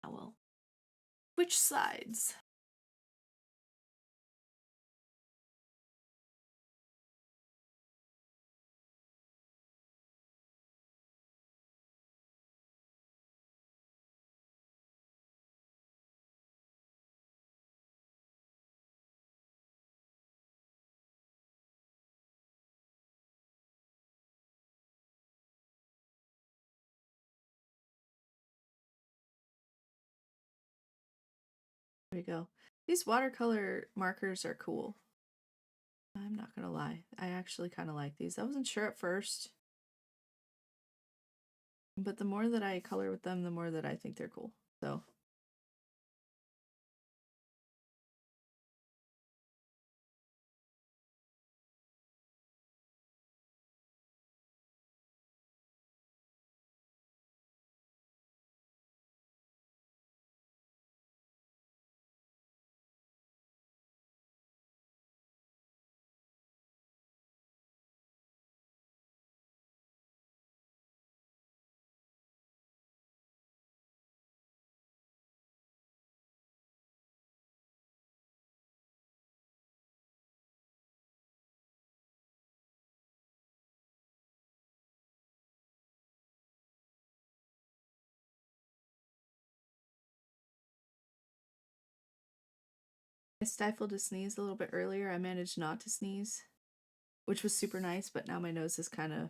Oh well. Which sides? There we go. These watercolor markers are cool. I'm not gonna lie. I actually kind of like these. I wasn't sure at first. But the more that I color with them, the more that I think they're cool. So I stifled a sneeze a little bit earlier. I managed not to sneeze, which was super nice, but now my nose is feel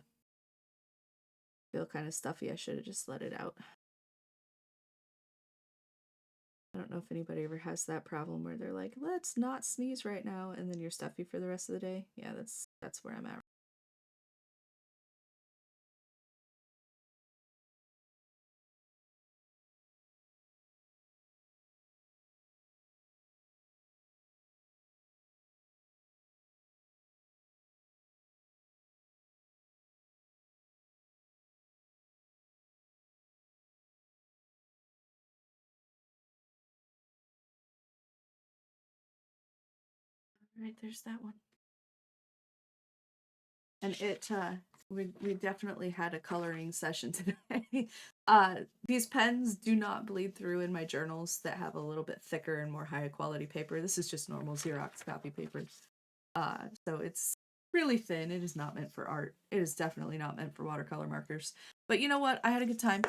kind of stuffy. I should have just let it out. I don't know if anybody ever has that problem where they're like, let's not sneeze right now, and then you're stuffy for the rest of the day. Yeah, that's where I'm at. Right, there's that one. And it, we definitely had a coloring session today. These pens do not bleed through in my journals that have a little bit thicker and more high quality paper. This is just normal Xerox copy paper. So it's really thin. It is not meant for art. It is definitely not meant for watercolor markers. But you know what? I had a good time.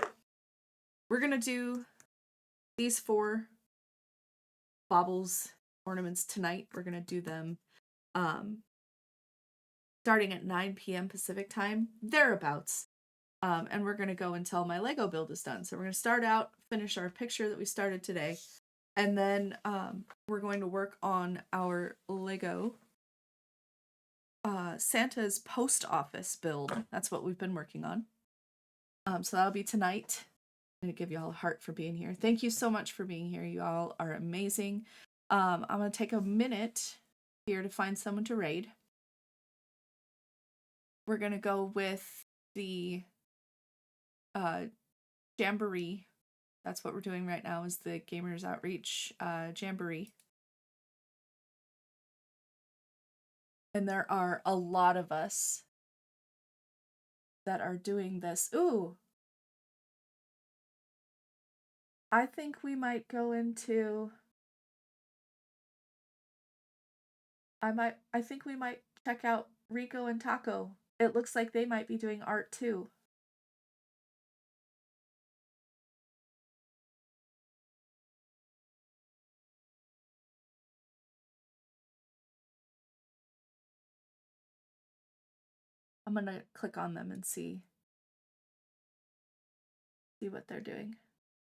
We're gonna do these 4 baubles ornaments tonight. We're gonna do them starting at 9 p.m. Pacific time, thereabouts. And we're gonna go until my Lego build is done. So we're gonna start out, finish our picture that we started today, and then we're going to work on our Lego Santa's post office build. That's what we've been working on. So that'll be tonight. I'm gonna give y'all a heart for being here. Thank you so much for being here. You all are amazing. I'm gonna take a minute here to find someone to raid. We're gonna go with the Jamboree. That's what we're doing right now, is the Gamers Outreach Jamboree. And there are a lot of us that are doing this. Ooh! I think we might go into... I think we might check out Rico and Taco. It looks like they might be doing art too. I'm gonna click on them and see what they're doing.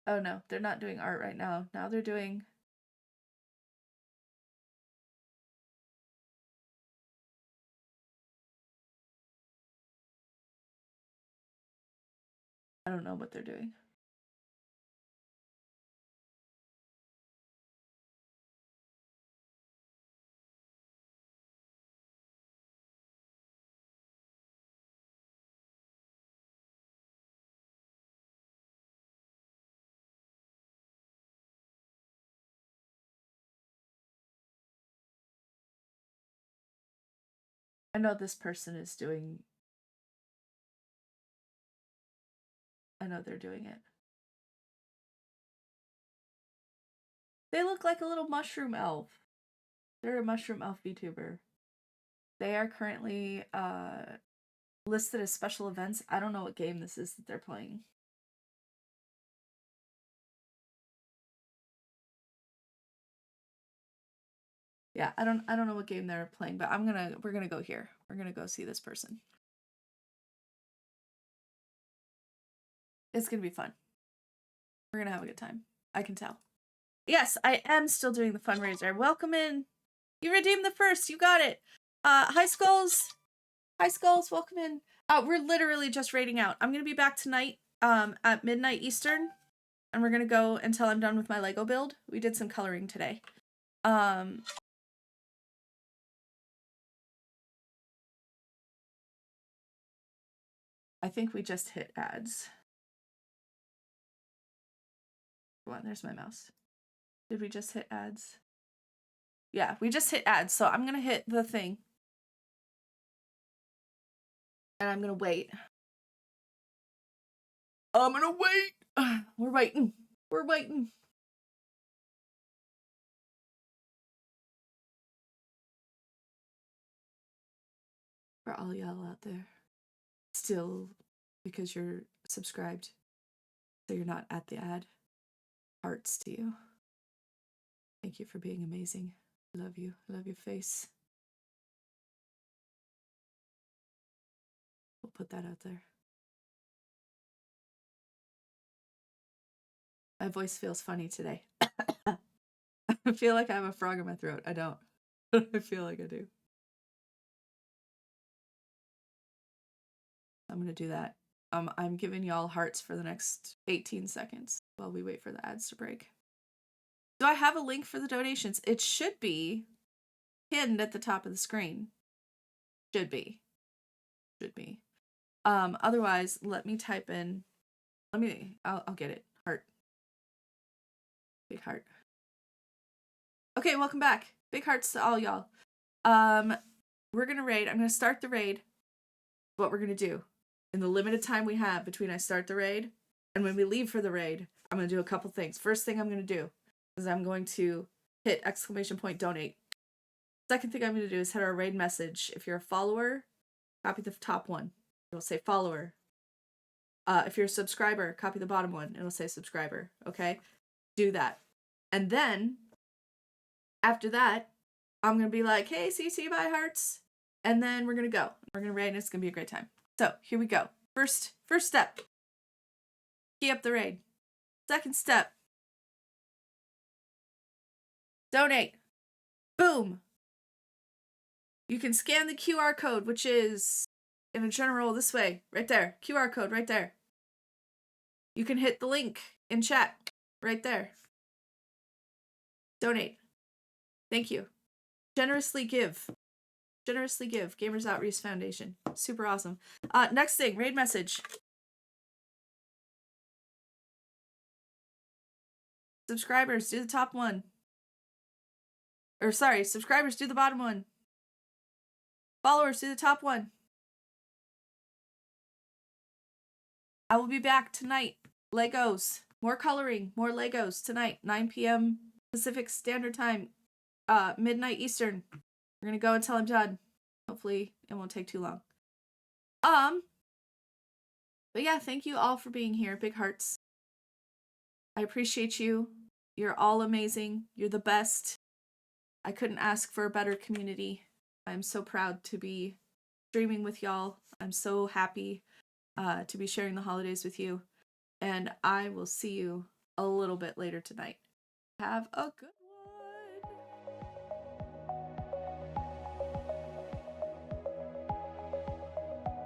Oh no, they're not doing art right now. Now they're doing... I don't know what they're doing. I know this person is doing... I know they're doing it. They look like a little mushroom elf. They're a mushroom elf VTuber. They are currently listed as special events. I don't know what game this is that they're playing. Yeah, I don't know what game they're playing, but we're gonna go here. We're gonna go see this person. It's gonna be fun. We're gonna have a good time. I can tell. Yes, I am still doing the fundraiser. Welcome in. You redeemed the first. You got it. High Skulls. Hi Skulls, welcome in. We're literally just raiding out. I'm gonna be back tonight at midnight Eastern, and we're gonna go until I'm done with my Lego build. We did some coloring today. I think we just hit ads. Come on, there's my mouse. Did we just hit ads? Yeah, we just hit ads, so I'm gonna hit the thing. And I'm gonna wait. I'm gonna wait! We're waiting. We're waiting. For all y'all out there. Still, because you're subscribed, so you're not at the ad. Hearts to you. Thank you for being amazing. I love you. I love your face. We'll put that out there. My voice feels funny today. I feel like I have a frog in my throat. I don't. I feel like I do. I'm gonna do that. I'm giving y'all hearts for the next 18 seconds while we wait for the ads to break. Do I have a link for the donations? It should be pinned at the top of the screen. Should be. Should be. Otherwise, let me type in. I'll get it. Heart. Big heart. Okay, welcome back. Big hearts to all y'all. We're gonna raid. I'm gonna start the raid. What we're gonna do in the limited time we have between I start the raid and when we leave for the raid, I'm gonna do a couple things. First thing I'm gonna do is I'm going to hit !donate. Second thing I'm gonna do is hit our raid message. If you're a follower, copy the top one. It'll say follower. If you're a subscriber, copy the bottom one. It'll say subscriber. Okay? Do that. And then, after that, I'm going to be like, hey, CC, bye, hearts. And then we're going to go. We're going to raid, and it's going to be a great time. So, here we go. First step. Key up the raid. Second step. Donate. Boom. You can scan the QR code, which is in a general this way. Right there. QR code right there. You can hit the link in chat right there. Donate. Thank you. Generously give. Generously give. Gamers Outreach Foundation. Super awesome. Next thing, raid message. Subscribers, do the top one. Or sorry, subscribers, do the bottom one. Followers, do the top one. I will be back tonight. Legos. More coloring. More Legos tonight. 9 p.m. Pacific Standard Time. Midnight Eastern. We're gonna go until I'm done. Hopefully it won't take too long. But yeah, thank you all for being here. Big hearts. I appreciate you. You're all amazing. You're the best. I couldn't ask for a better community. I'm so proud to be streaming with y'all. I'm so happy to be sharing the holidays with you. And I will see you a little bit later tonight. Have a good one.